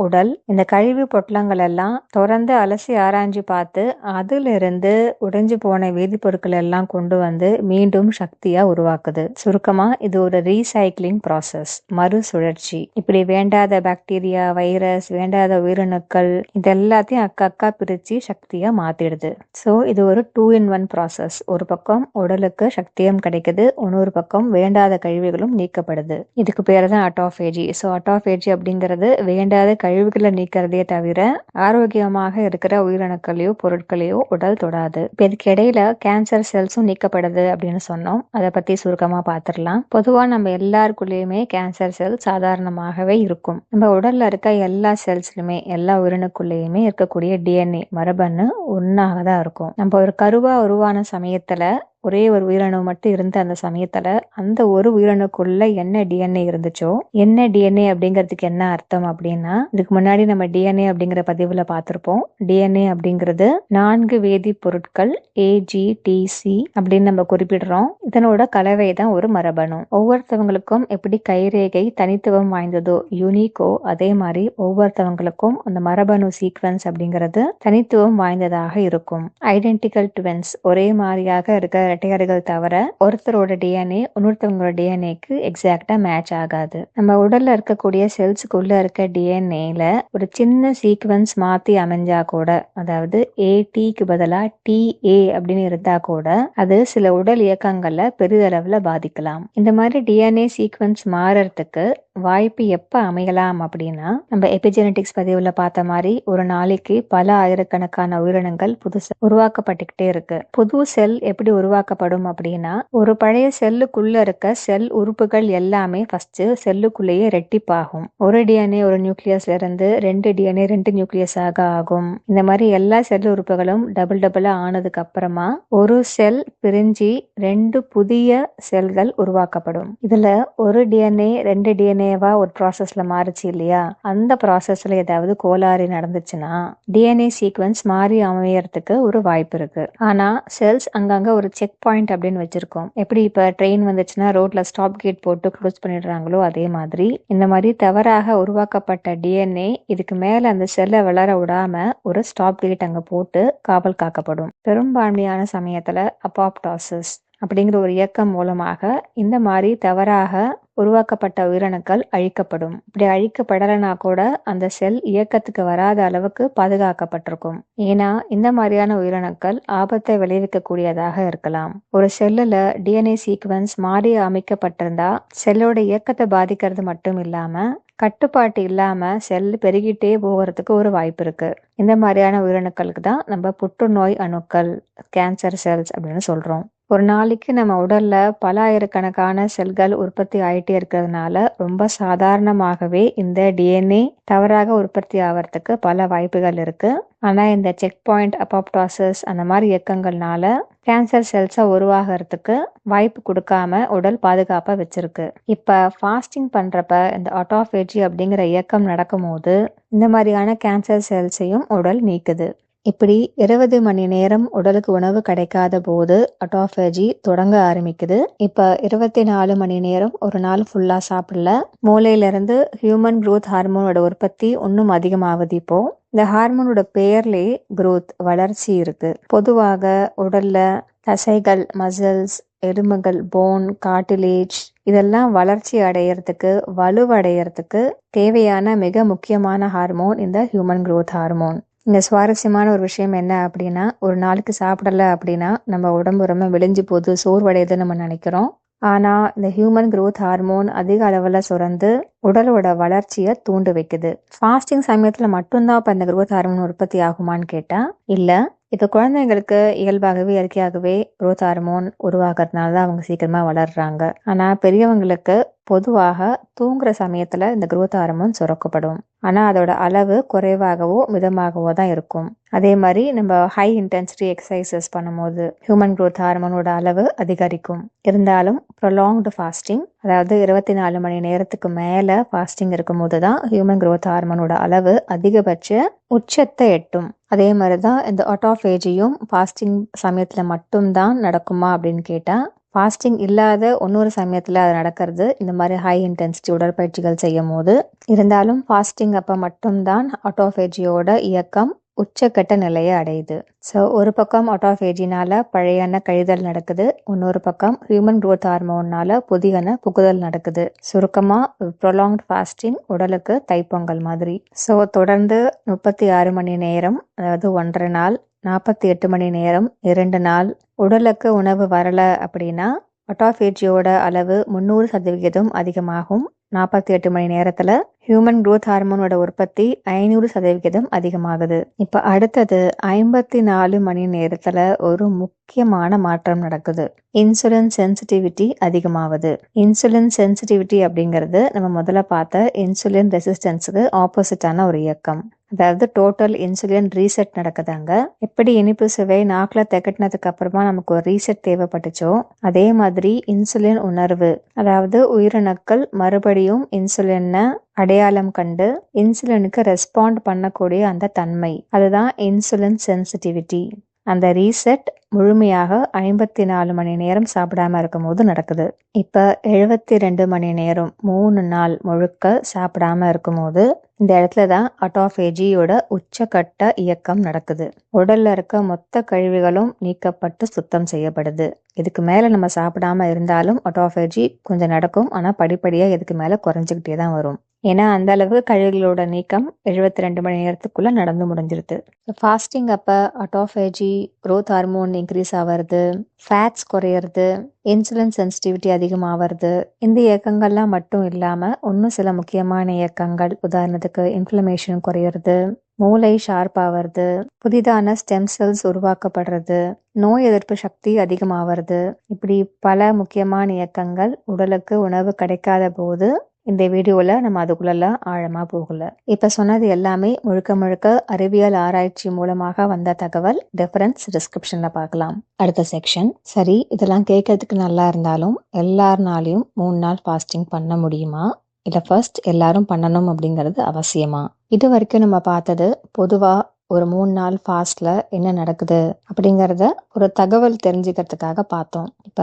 உடல் இந்த கழிவு பொட்டலங்கள் எல்லாம் தொடர்ந்து அலசி ஆராய்ஞ்சு பார்த்து அதுல இருந்து உடைஞ்சு போன வேதிப்பொருட்கள் எல்லாம் கொண்டு வந்து மீண்டும் சக்தியா உருவாக்குது. சுருக்கமா இது ஒரு ரீசைக்ளிங் ப்ராசஸ், மறுசுழற்சி. இப்படி வேண்டாத பாக்டீரியா, வைரஸ், வேண்டாத உயிரணுக்கள் இது எல்லாத்தையும் அக்கா பிரிச்சு சக்தியா மாத்திடுது. சோ இது ஒரு 2-in-1 ப்ராசஸ். ஒரு பக்கம் உடலுக்கு சக்தியும் கிடைக்குது, இன்னொரு பக்கம் வேண்டாத கழிவுகளும் நீக்கப்படுது. இதுக்கு பேர் தான் ஆட்டோஃபேஜி. ஸோ ஆட்டோஃபேஜி அப்படிங்கிறது வேண்டாத கழிவுகளை நீக்கிறதே தவிர ஆரோக்கியமாக இருக்கிற உயிரணுக்களையோ பொருட்களையோ உடல் தொடாது. இப்போ இதுக்கு இடையில கேன்சர் செல்ஸும் நீக்கப்படுது அப்படின்னு சொன்னோம். அதை பத்தி சுருக்கமா பார்த்துடலாம். பொதுவா நம்ம எல்லாருக்குள்ளேயுமே கேன்சர் செல் சாதாரணமாகவே இருக்கும். நம்ம உடல்ல இருக்க எல்லா செல்ஸ்லுமே, எல்லா உயிரணுக்குள்ளேயுமே இருக்கக்கூடிய டிஎன்ஏ மரபணு ஒன்னாக தான் இருக்கும். நம்ம ஒரு கருவா உருவான சமயத்துல ஒரே ஒரு உயிரணு மட்டும் இருந்த அந்த சமயத்துல அந்த ஒரு உயிரணுக்குள்ள என்ன டிஎன்ஏ இருந்துச்சோ, என்ன டிஎன்ஏ அப்படிங்கிறதுக்கு என்ன அர்த்தம் அப்படின்னா, இதுக்கு முன்னாடி நம்ம டிஎன்ஏ அப்படிங்கிற பதிவுல பார்த்திருப்போம். டிஎன்ஏ அப்படிங்கிறது 4 வேதிப்பொருட்கள் AGTC அப்படின்னு நம்ம குறிப்பிடுறோம். இதனோட கலவை தான் ஒரு மரபணு. ஒவ்வொருத்தவங்களுக்கும் எப்படி கைரேகை தனித்துவம் வாய்ந்ததோ, யூனிக்கோ, அதே மாதிரி ஒவ்வொருத்தவங்களுக்கும் அந்த மரபணு சீக்வன்ஸ் அப்படிங்கிறது தனித்துவம் வாய்ந்ததாக இருக்கும். ஐடென்டிக்கல் ட்வின்ஸ், ஒரே மாதிரியாக இருக்க இரட்டையர்கள் தவிர ஒருத்தரோட டிஎன்ஏ இன்னொருத்தவங்களோட டிஎன்ஏக்கு எக்ஸாக்டா மேட்ச் ஆகாது. நம்ம உடல்ல இருக்கக்கூடிய செல்ஸுக்குள்ள இருக்க டிஎன்ஏல ஒரு சின்ன சீக்வன்ஸ் மாத்தி அமைஞ்சா கூட, அதாவது ATக்கு பதிலா TA அப்படின்னு இருந்தா கூட அது சில உடல் இயக்கங்கள்ல பெரிதளவுல பாதிக்கலாம். இந்த மாதிரி டிஎன்ஏ சீக்வன்ஸ் மாறறதுக்கு வாய்ப்பு எப்ப அமையலாம் அப்படின்னா, நம்ம எபிஜெனடிக்ஸ் பதிவுல பார்த்த மாதிரி ஒரு நாளைக்கு பல ஆயிரக்கணக்கான உயிரினங்கள் புதுசா உருவாக்கப்பட்டுக்கிட்டே இருக்கு. புது செல் எப்படி உருவாக்கப்படும் அப்படின்னா, ஒரு பழைய செல்லுக்குள்ள இருக்க செல் உறுப்புகள் எல்லாமே ஃபர்ஸ்ட் செல்லுக்குள்ளேயே ரெட்டிப்பாகும். ஒரு டிஎன்ஏ ஒரு நியூக்ளியஸ்ல இருந்து 2 டிஎன்ஏ 2 நியூக்ளியஸாக ஆகும். இந்த மாதிரி எல்லா செல் உறுப்புகளும் டபுளா ஆனதுக்கு அப்புறமா ஒரு செல் பிரிஞ்சு 2 புதிய செல்கள் உருவாக்கப்படும். இதுல ஒரு டிஎன்ஏ 2 டிஎன்ஏவா ஒரு ப்ராசஸ்ல மாறுச்சு இல்லையா, அந்த ப்ராசஸ்ல ஏதாவது கோளாறு நடந்துச்சுன்னா டிஎன்ஏ சீக்வன்ஸ் மாறி அமையறதுக்கு ஒரு வாய்ப்பு இருக்கு. ஆனா செல்ஸ் அங்கங்க ஒரு செக் பாயிண்ட் அப்படின்னு வச்சிருக்கோம். எப்படி இப்ப ட்ரெயின் வந்துச்சுன்னா ரோட்ல ஸ்டாப் கேட் போட்டு க்ளோஸ் பண்ணிடுறாங்களோ, அதே மாதிரி இந்த மாதிரி தவறாக உருவாக்கப்பட்ட டிஎன்ஏ இதுக்கு மேல அந்த செல்லை வளர விடாம ஒரு ஸ்டாப் கேட் அங்க போட்டு காவல் காக்கப்படும். பெரும்பான்மையான சமயத்துல அப்பாப்டாசிஸ் அப்படிங்கிற ஒரு இயக்கம் மூலமாக இந்த மாதிரி தவறாக உருவாக்கப்பட்ட உயிரணுக்கள் அழிக்கப்படும். இப்படி அழிக்கப்படலைனா கூட அந்த செல் இயக்கத்துக்கு வராத அளவுக்கு பாதுகாக்கப்பட்டிருக்கும். ஏன்னா இந்த மாதிரியான உயிரணுக்கள் ஆபத்தை விளைவிக்க கூடியதாக இருக்கலாம். ஒரு செல்லுல டிஎன்ஏ சீக்வன்ஸ் மாறி அமைக்கப்பட்டிருந்தா செல்லோட இயக்கத்தை பாதிக்கிறது மட்டும் இல்லாம கட்டுப்பாட்டு இல்லாம செல் பெருகிட்டே போகிறதுக்கு ஒரு வாய்ப்பு இருக்கு. இந்த மாதிரியான உயிரணுக்களுக்கு தான் நம்ம புற்றுநோய் அணுக்கள், கேன்சர் செல்ஸ் அப்படின்னு சொல்றோம். ஒரு நாளைக்கு நம்ம உடல்ல பல ஆயிரக்கணக்கான செல்கள் உற்பத்தி ஆயிட்டே இருக்கிறதுனால ரொம்ப சாதாரணமாகவே இந்த டிஎன்ஏ தவறாக உற்பத்தி ஆகிறதுக்கு பல வாய்ப்புகள் இருக்கு. ஆனா இந்த செக் பாயிண்ட் அப்பாப்டாசிஸ் அந்த மாதிரி இயக்கங்கள்னால கேன்சர் செல்ஸை உருவாகிறதுக்கு வாய்ப்பு கொடுக்காம உடல் பாதுகாப்பா வச்சிருக்கு. இப்ப ஃபாஸ்டிங் பண்றப்ப இந்த ஆட்டோஃபேஜி அப்படிங்கிற இயக்கம் நடக்கும் போது இந்த மாதிரியான கேன்சர் செல்ஸையும் உடல் நீக்குது. இப்படி 20 மணி நேரம் உடலுக்கு உணவு கிடைக்காத போது ஆட்டோஃபேஜி தொடங்க ஆரம்பிக்குது. இப்ப 24 மணி நேரம் ஒரு நாள் ஃபுல்லா சாப்பிடல, மூளையில இருந்து ஹியூமன் growth ஹார்மோனோட உற்பத்தி இன்னும் அதிகமாகுது. இப்போ இந்த ஹார்மோனோட பேர்லயே growth வளர்ச்சி இருக்கு. பொதுவாக உடல்ல தசைகள், மசில்ஸ், எலும்புகள், போன், கார்டிலேஜ் இதெல்லாம் வளர்ச்சி அடையறதுக்கு, வலுவடையறதுக்கு தேவையான மிக முக்கியமான ஹார்மோன் இந்த ஹியூமன் growth ஹார்மோன். இங்க சுவாரஸ்யமான ஒரு விஷயம் என்ன அப்படின்னா, ஒரு நாளுக்கு சாப்பிடல அப்படின்னா நம்ம உடம்பு ரொம்ப மெலிஞ்சு போகுது, சோர்வடையுதுன்னு நம்ம நினைக்கிறோம். ஆனா இந்த ஹியூமன் growth ஹார்மோன் அதிக அளவுல சுரந்து உடலோட வளர்ச்சியை தூண்டு வைக்குது. ஃபாஸ்டிங் சமயத்துல மட்டும்தான் இப்ப இந்த growth ஹார்மோன் உற்பத்தி ஆகுமான்னு கேட்டா இல்ல. இப்ப குழந்தைங்களுக்கு இயல்பாகவே இயற்கையாகவே growth ஹார்மோன் உருவாகிறதுனால தான் அவங்க சீக்கிரமா வளர்றாங்க. ஆனா பெரியவங்களுக்கு பொதுவாக தூங்குற சமயத்துல இந்த growth ஹார்மோன் சுரக்கப்படும். ஆனா அதோட அளவு குறைவாகவோ மிதமாகவோ தான் இருக்கும். அதே மாதிரி நம்ம ஹை இன்டென்சிட்டி எக்ஸசைசஸ் பண்ணும்போது ஹியூமன் growth ஹார்மோனோட அளவு அதிகரிக்கும். இருந்தாலும் ப்ரொலாங்டு ஃபாஸ்டிங், அதாவது 24 மணி நேரத்துக்கு மேல ஃபாஸ்டிங் இருக்கும்போது தான் ஹியூமன் growth ஹார்மோனோட அளவு அதிகபட்ச உச்சத்தை எட்டும். அதே மாதிரிதான் இந்த ஆட்டோஃபேஜியும் ஃபாஸ்டிங் சமயத்துல மட்டும்தான் நடக்குமா அப்படின்னு கேட்டா ஃபாஸ்டிங் இல்லாத இன்னொரு சமயத்துல அது நடக்கிறது இந்த மாதிரி ஹை இன்டென்சிட்டி உடற்பயிற்சிகள் செய்யும் போது. இருந்தாலும் ஃபாஸ்டிங் அப்ப மட்டும்தான் ஆட்டோஃபேஜியோட இயக்கம் உச்சக்கட்ட நிலையை அடையுது. ஸோ ஒரு பக்கம் ஆட்டோஃபேஜினால பழையன கழிதல் நடக்குது, இன்னொரு பக்கம் ஹியூமன் growth ஹார்மோன்னால புதியன புகுதல் நடக்குது. சுருக்கமா ப்ரொலாங்ட் ஃபாஸ்டிங் உடலுக்கு தைப்பொங்கல் மாதிரி. ஸோ தொடர்ந்து 36 மணி நேரம், அதாவது 1.5 நாள், 48 மணி நேரம் 2 நாள் உடலுக்கு உணவு வரல அப்படின்னா ஆட்டோஃபேஜியோட அளவு 300% அதிகமாகும். 48 மணி நேரத்துல ஹியூமன் growth ஹார்மோனோட உற்பத்தி 500% அதிகமாகுது. இப்ப அடுத்தது 54 மணி நேரத்துல ஒரு முக்கியமான மாற்றம் நடக்குது. இன்சுலின் சென்சிட்டிவிட்டி அதிகமாகுது. இன்சுலின் சென்சிட்டிவிட்டி அப்படிங்கிறது நம்ம முதல்ல பார்த்த இன்சுலின் ரெசிஸ்டன்ஸுக்கு ஆப்போசிட்டான ஒரு இயக்கம். அதாவது டோட்டல் இன்சுலின் ரீசெட் நடக்குதாங்க. எப்படி இனிப்பு சுவை நாக்குல திகட்டினதுக்கு அப்புறமா நமக்கு ஒரு ரீசெட் தேவைப்பட்டுச்சோ அதே மாதிரி இன்சுலின் உணர்வு, அதாவது உயிரணுக்கள் மறுபடியும் இன்சுலினை அடையாளம் கண்டு இன்சுலினுக்கு ரெஸ்பாண்ட் பண்ணக்கூடிய அந்த தன்மை, அதுதான் இன்சுலின் சென்சிட்டிவிட்டி. அந்த ரீசெட் முழுமையாக 54 மணி நேரம் சாப்பிடாம இருக்கும் போது நடக்குது. இப்ப 72 மணி நேரம் 3 நாள் முழுக்க சாப்பிடாம இருக்கும் போது இந்த இடத்துலதான் ஆட்டோஃபேஜியோட உச்சக்கட்ட இயக்கம் நடக்குது. உடல்ல இருக்க மொத்த கழிவுகளும் நீக்கப்பட்டு சுத்தம் செய்யப்படுது. இதுக்கு மேல நம்ம சாப்பிடாம இருந்தாலும் ஆட்டோஃபேஜி கொஞ்சம் நடக்கும், ஆனா படிப்படியா இதுக்கு மேல குறைஞ்சுக்கிட்டே தான் வரும். ஏன்னா அந்த அளவு கழிவுகளோட நீக்கம் 72 மணி நேரத்துக்குள்ள நடந்து முடிஞ்சிருது. ஃபாஸ்டிங் அப்ப ஆட்டோஃபேஜி growth ஹார்மோன் இன்க்ரீஸ் ஆகிறது, ஃபேட்ஸ் குறையிறது, இன்சுலின் சென்சிட்டிவிட்டி அதிகமாகிறது. இந்த இயக்கங்கள்லாம் மட்டும் இல்லாம இன்னும் சில முக்கியமான இயக்கங்கள், உதாரணத்துக்கு இன்ஃப்ளமேஷன் குறையிறது, மூளை ஷார்ப் ஆகிறது, புதிதான ஸ்டெம் செல்ஸ் உருவாக்கப்படுறது, நோய் எதிர்ப்பு சக்தி அதிகமாகிறது. இப்படி பல முக்கியமான இயக்கங்கள் உடலுக்கு உணவு கிடைக்காத போது இந்த வீடியோல நம்ம அதுக்குள்ளெல்லாம் ஆழமா போகல. இப்ப சொன்னது எல்லாமே முழுக்க முழுக்க அறிவியல் ஆராய்ச்சி மூலமாக வந்த தகவல். டிஃபரன்ஸ் டிஸ்கிரிப்ஷன்ல பார்க்கலாம். அடுத்த செக்ஷன். சரி, இதெல்லாம் கேட்கறதுக்கு நல்லா இருந்தாலும் எல்லாருனாலையும் 3 நாள் ஃபாஸ்டிங் பண்ண முடியுமா, இல்ல ஃபர்ஸ்ட் எல்லாரும் பண்ணணும் அப்படிங்கிறது அவசியமா? இது வரைக்கும் நம்ம பார்த்தது பொதுவா ஒரு 3 நாள் ஃபாஸ்ட்ல என்ன நடக்குது அப்படிங்கறத ஒரு தகவல் தெரிஞ்சுக்கிறதுக்காக பார்த்தோம். இப்ப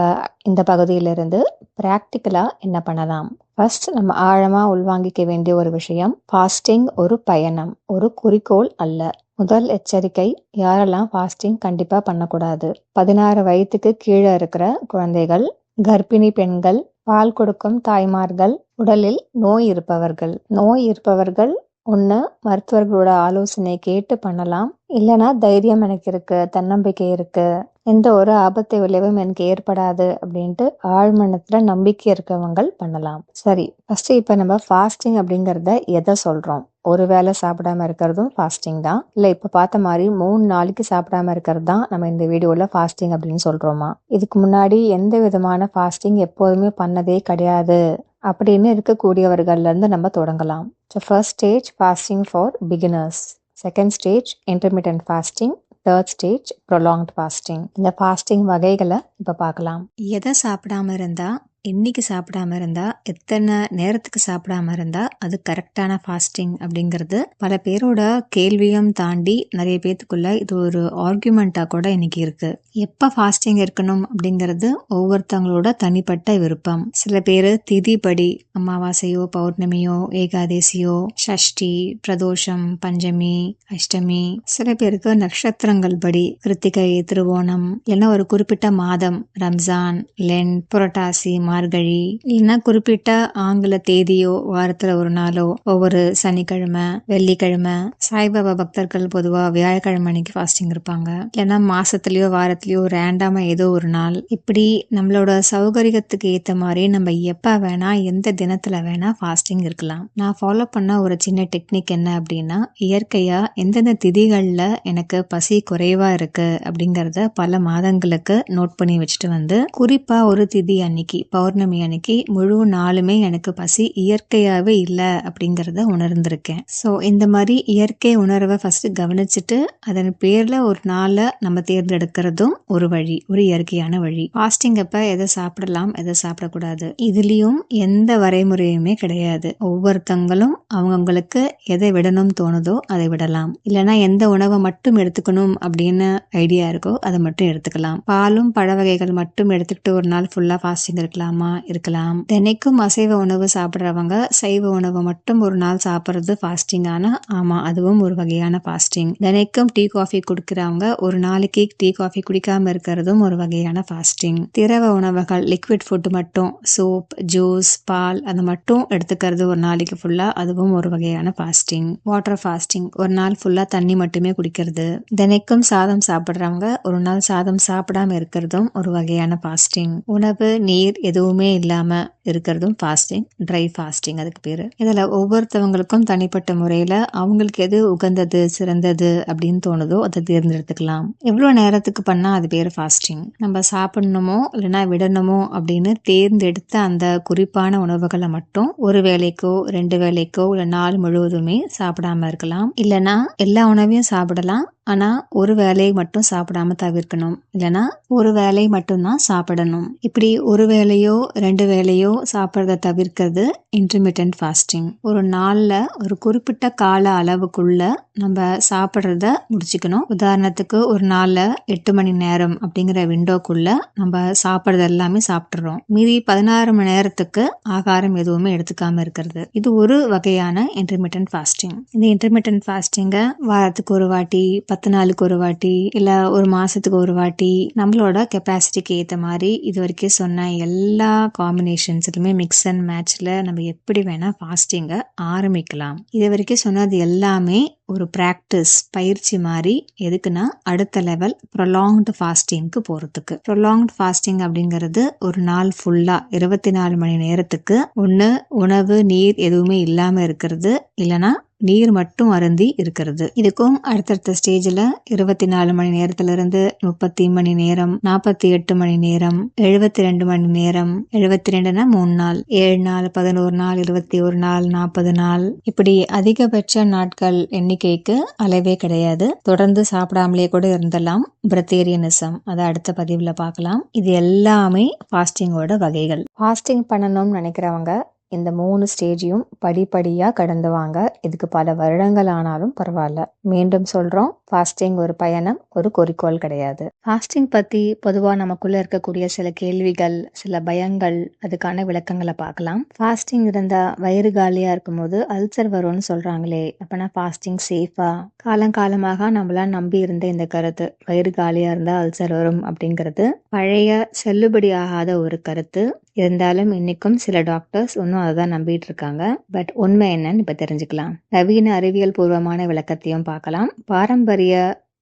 இந்த பகுதியிலிருந்து பிராக்டிக்கலா என்ன பண்ணலாம்? ஃபர்ஸ்ட் நம்ம ஆழமா உள்வாங்கிக்க வேண்டிய ஒரு விஷயம், ஃபாஸ்டிங் ஒரு பயணம், ஒரு குறிக்கோள் அல்ல. முதல் எச்சரிக்கை, யாரெல்லாம் ஃபாஸ்டிங் கண்டிப்பா பண்ணக்கூடாது: 16 வயதுக்கு கீழே இருக்கிற குழந்தைகள், கர்ப்பிணி பெண்கள், பால் கொடுக்கும் தாய்மார்கள், உடலில் நோய் இருப்பவர்கள் ஒன்று மருத்துவர்களோட ஆலோசனை கேட்டு பண்ணலாம். இல்லைன்னா தைரியம் எனக்கு இருக்கு, தன்னம்பிக்கை இருக்கு, எந்த ஒரு ஆபத்தை விளைவும் எனக்கு ஏற்படாது அப்படின்ட்டு ஆழ்மனத்துல நம்பிக்கை இருக்கவங்க பண்ணலாம். சரி, ஃபர்ஸ்ட் இப்ப நம்ம ஃபாஸ்டிங் அப்படிங்கறத எதை சொல்றோம்? ஒரு வேளை சாப்பிடாம இருக்கிறதும் ஃபாஸ்டிங் தான். இல்ல இப்ப பார்த்த மாதிரி 3 நாளைக்கு சாப்பிடாம இருக்கிறது தான் நம்ம இந்த வீடியோல ஃபாஸ்டிங் அப்படின்னு சொல்றோமா? இதுக்கு முன்னாடி எந்த விதமான ஃபாஸ்டிங் எப்போதுமே பண்ணதே கிடையாது அப்படின்னு இருக்கக்கூடியவர்கள்ல இருந்து நம்ம தொடங்கலாம். So first stage fasting for beginners, second stage intermittent fasting, third stage prolonged fasting. இந்த ஃபாஸ்டிங் வகைகளை இப்போ பார்க்கலாம். எதை சாப்பிடாம இருந்தா, என்னைக்கு சாப்பிடாம இருந்தா, எத்தனை நேரத்துக்கு சாப்பிடாம இருந்தா அது கரெக்டான ஃபாஸ்டிங் அப்படிங்கிறது பல பேரோட கேள்வியும் தாண்டி நிறைய பேத்துக்குள்ள இது ஒரு ஆர்குமெண்டா கூட இன்னைக்கு இருக்கு. எப்ப ஃபாஸ்டிங் இருக்கணும் அப்படிங்கிறது ஒவ்வொருத்தவங்களோட தனிப்பட்ட விருப்பம். சில பேர் திதிப்படி அமாவாசையோ பௌர்ணமியோ ஏகாதசியோ சஷ்டி பிரதோஷம் பஞ்சமி அஷ்டமி, சில பேருக்கு நட்சத்திரங்கள் படி கிருத்திகை திருவோணம், இல்லைன்னா ஒரு குறிப்பிட்ட மாதம் ரம்ஜான் லென் புரட்டாசி மார்கழி, இல்லைன்னா குறிப்பிட்ட ஆங்கில தேதியோ வாரத்துல ஒரு நாளோ, ஒவ்வொரு சனிக்கிழமை வெள்ளிக்கிழமை. சாய்பாபா பக்தர்கள் பொதுவா வியாழக்கிழமை அன்னைக்கு ஃபாஸ்டிங் இருப்பாங்க, இல்லைன்னா மாசத்துலயோ வாரத்திலயோ ரேண்டமா ஏதோ ஒரு நாள். இப்படி நம்மளோட சௌகரியத்துக்கு ஏத்த மாதிரி நம்ம எப்ப வேணா எந்த தினத்துல வேணா ஃபாஸ்டிங் இருக்கலாம். நான் ஃபாலோ பண்ண ஒரு சின்ன டெக்னிக் என்ன அப்படின்னா, இயற்கையா எந்தெந்த திதிகள்ல எனக்கு பசி குறைவா இருக்கு அப்படிங்கறத பல மாதங்களுக்கு நோட் பண்ணி வச்சுட்டு வந்து, குறிப்பா ஒரு திதி அன்னைக்கு பௌர்ணமி அன்னைக்கு முழு நாளுமே எனக்கு பசி இயற்கையாவே இல்லை அப்படிங்கறத உணர்ந்திருக்கேன். ஸோ இந்த மாதிரி இயற்கை உணர்வை ஃபர்ஸ்ட் கவனிச்சுட்டு அதன் பேர்ல ஒரு நாளை நம்ம தேர்ந்தெடுக்கிறதும் ஒரு வழி, ஒரு இயற்கையான வழி. ஃபாஸ்டிங் அப்ப எதை சாப்பிடலாம் எதை சாப்பிடக்கூடாது இதுலயும் எந்த வரைமுறையுமே கிடையாது. ஒவ்வொருத்தங்களும் அவங்கவுங்களுக்கு எதை விடணும் தோணுதோ அதை விடலாம், இல்லைன்னா எந்த உணவை மட்டும் எடுத்துக்கணும் அப்படின்னு ஐடியா இருக்கோ அதை மட்டும் எடுத்துக்கலாம். பாலும் பழ வகைகள் மட்டும் எடுத்துக்கிட்டு ஒரு நாள் ஃபுல்லா ஃபாஸ்டிங் இருக்கலாம் இருக்கலாம். தினைக்கும் அசைவ உணவு சாப்பிடுறவங்க சைவ உணவு மட்டும் ஒரு நாள் சாப்பிடுறது ஃபாஸ்டிங் ஆனா ஆமா, அதுவும் ஒரு வகையான ஃபாஸ்டிங். தினைக்கும் டீ காஃபி குடிக்கிறவங்க ஒரு நாளைக்கு டீ காஃபி குடிக்காம இருக்கிறதும் ஒரு வகையான ஃபாஸ்டிங். திரவ உணவுகள் லிக்விட் ஃபுட் மட்டும் சூப் ஜூஸ் பால் அது மட்டும் எடுத்துக்கிறது ஒரு நாளைக்கு ஃபுல்லா, அதுவும் ஒரு வகையான ஃபாஸ்டிங். வாட்டர் ஃபாஸ்டிங், ஒரு நாள் ஃபுல்லா தண்ணி மட்டுமே குடிக்கிறது. தினைக்கும் சாதம் சாப்பிடுறவங்க ஒரு நாள் சாதம் சாப்பிடாம இருக்கிறதும் ஒரு வகையான ஃபாஸ்டிங். உணவு நீர் எதுவுமே இல்லாம இருக்கிறதும் ஃபாஸ்டிங், ட்ரை ஃபாஸ்டிங் அதுக்கு பேரு. இதுல ஒவ்வொருத்தவங்களுக்கும் தனிப்பட்ட முறையில அவங்களுக்கு எது உகந்தது சிறந்தது அப்படின்னு தோணுதோ அதை தேர்ந்தெடுத்துக்கலாம். எவ்வளவு நேரத்துக்கு பண்ணா அது பேரு ஃபாஸ்டிங். நம்ம சாப்பிடணுமோ இல்லைன்னா விடணுமோ அப்படின்னு தேர்ந்தெடுத்த அந்த குறிப்பான உணவுகளை மட்டும் ஒரு வேளைக்கோ 2 வேளைக்கோ இல்ல நாள் முழுவதுமே சாப்பிடாம இருக்கலாம். இல்லைன்னா எல்லா உணவையும் சாப்பிடலாம், ஆனா ஒரு வேலையை மட்டும் சாப்பிடாம தவிர்க்கணும், இல்லைன்னா ஒரு வேலை மட்டும்தான் சாப்பிடணும். இப்படி ஒரு வேளையோ 2 வேளையோ சாப்பிட்றத தவிர்க்கிறது இன்டர்மிட்டன்ட் ஃபாஸ்டிங். ஒரு நாள்ல ஒரு குறிப்பிட்ட கால அளவுக்குள்ள நம்ம சாப்பிட்றத முடிச்சுக்கணும். உதாரணத்துக்கு ஒரு நாள்ல 8 மணி நேரம் அப்படிங்கிற விண்டோக்குள்ள நம்ம சாப்பிட்றது எல்லாமே சாப்பிட்றோம். மீதி 16 மணி நேரத்துக்கு ஆகாரம் எதுவுமே எடுத்துக்காம இருக்கிறது. இது ஒரு வகையான இன்டர்மிட்டன்ட் ஃபாஸ்டிங். இந்த இன்டர்மிட்டன்ட் ஃபாஸ்டிங்க வாரத்துக்கு ஒரு வாட்டி, 10 நாளுக்கு ஒரு வாட்டி, இல்ல ஒரு மாசத்துக்கு ஒரு வாட்டி நம்மளோட கெப்பாசிட்டிக்கு ஏத்த மாதிரி இது வரைக்கும் சொன்ன எல்லா காம்பினேஷன்ஸ்லுமே மிக்ஸ் அண்ட் மேட்ச்ல நம்ம எப்படி வேணா ஃபாஸ்டிங்க ஆரம்பிக்கலாம். இது வரைக்கும் சொன்னது எல்லாமே ஒரு பிராக்டிஸ் பயிற்சி மாதிரி. எதுக்குன்னா அடுத்த லெவல் ப்ரொலாங்டு ஃபாஸ்டிங்க்கு போறதுக்கு. ப்ரொலாங்டு ஃபாஸ்டிங் அப்படிங்கிறது ஒரு நாள் ஃபுல்லா 24 மணி நேரத்துக்கு ஒண்ணு உணவு நீர் எதுவுமே இல்லாம இருக்கிறது, இல்லைன்னா நீர் மட்டும் அருந்தி இருக்கிறது. இதுக்கும் அடுத்தடுத்த ஸ்டேஜ்ல 24 மணி நேரத்துல இருந்து 30 மணி நேரம், 48 மணி நேரம், 72 மணி நேரம், 72னா 3 நாள், 7 நாள், 11 நாள், 21 நாள், 40 நாள், இப்படி அதிகபட்ச நாட்கள் எண்ணிக்கைக்கு அளவே கிடையாது. தொடர்ந்து சாப்பிடாமலே கூட இருந்தலாம். பிரத்தேரியனிசம் அதை அடுத்த பதிவுல பார்க்கலாம். இது எல்லாமே ஃபாஸ்டிங்கோட வகைகள். ஃபாஸ்டிங் பண்ணணும்னு நினைக்கிறவங்க இந்த 3 ஸ்டேஜையும் படிப்படியா கடந்து வாங்க. இதுக்கு பல வருடங்கள் ஆனாலும் பரவாயில்ல. மீண்டும் சொல்றோம், ஃபாஸ்டிங் ஒரு பயணம், ஒரு குறிக்கோள் கிடையாது. ஃபாஸ்டிங் பத்தி பொதுவா நமக்குள்ள இருக்கக்கூடிய சில கேள்விகள், சில பயங்கள், அதுக்கான விளக்கங்களை பார்க்கலாம். ஃபாஸ்டிங் இருந்தா வயிறு காலியா இருக்கும்போது அல்சர் வரும்னு சொல்றாங்களே, அப்பனா ஃபாஸ்டிங் சேஃபா? காலங்காலமாக நம்மளா நம்பி இருந்த இந்த கருத்து, வயிறு காலியா இருந்தா அல்சர் வரும் அப்படிங்கிறது பழைய செல்லுபடி ஆகாத ஒரு கருத்து. இருந்தாலும் இன்னைக்கும் சில டாக்டர்ஸ் இன்னும் அதான் நம்பிட்டு இருக்காங்க. பட் உண்மை என்னன்னு இப்ப தெரிஞ்சுக்கலாம். நவீன அறிவியல் பூர்வமான விளக்கத்தையும் பார்க்கலாம், பாரம்பரிய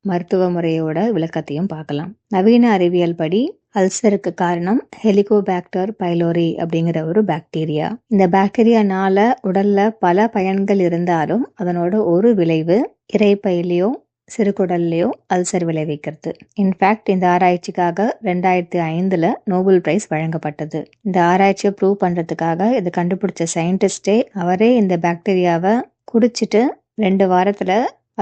மருத்துவ முறையோட விளக்கத்தையும் பார்க்கலாம். நவீன அறிவியல் படி அல்சருக்கு காரணம் ஹெலிகோபாக்டர் பைலோரி அப்படிங்கிற ஒரு பாக்டீரியா. இந்த பாக்டீரியானால உடல்ல பல பயன்கள் இருந்தாலும் அதனோட ஒரு விளைவு இரைப்பையிலையோ சிறுகுடல்லையோ அல்சர் விளைவிக்கிறது. இன்ஃபேக்ட் இந்த ஆராய்ச்சிக்காக 2005 நோபல் பிரைஸ் வழங்கப்பட்டது. இந்த ஆராய்ச்சியை ப்ரூவ் பண்றதுக்காக இதை கண்டுபிடிச்ச சயின்டிஸ்டே அவரே இந்த பாக்டீரியாவை குடிச்சிட்டு 2 வாரத்துல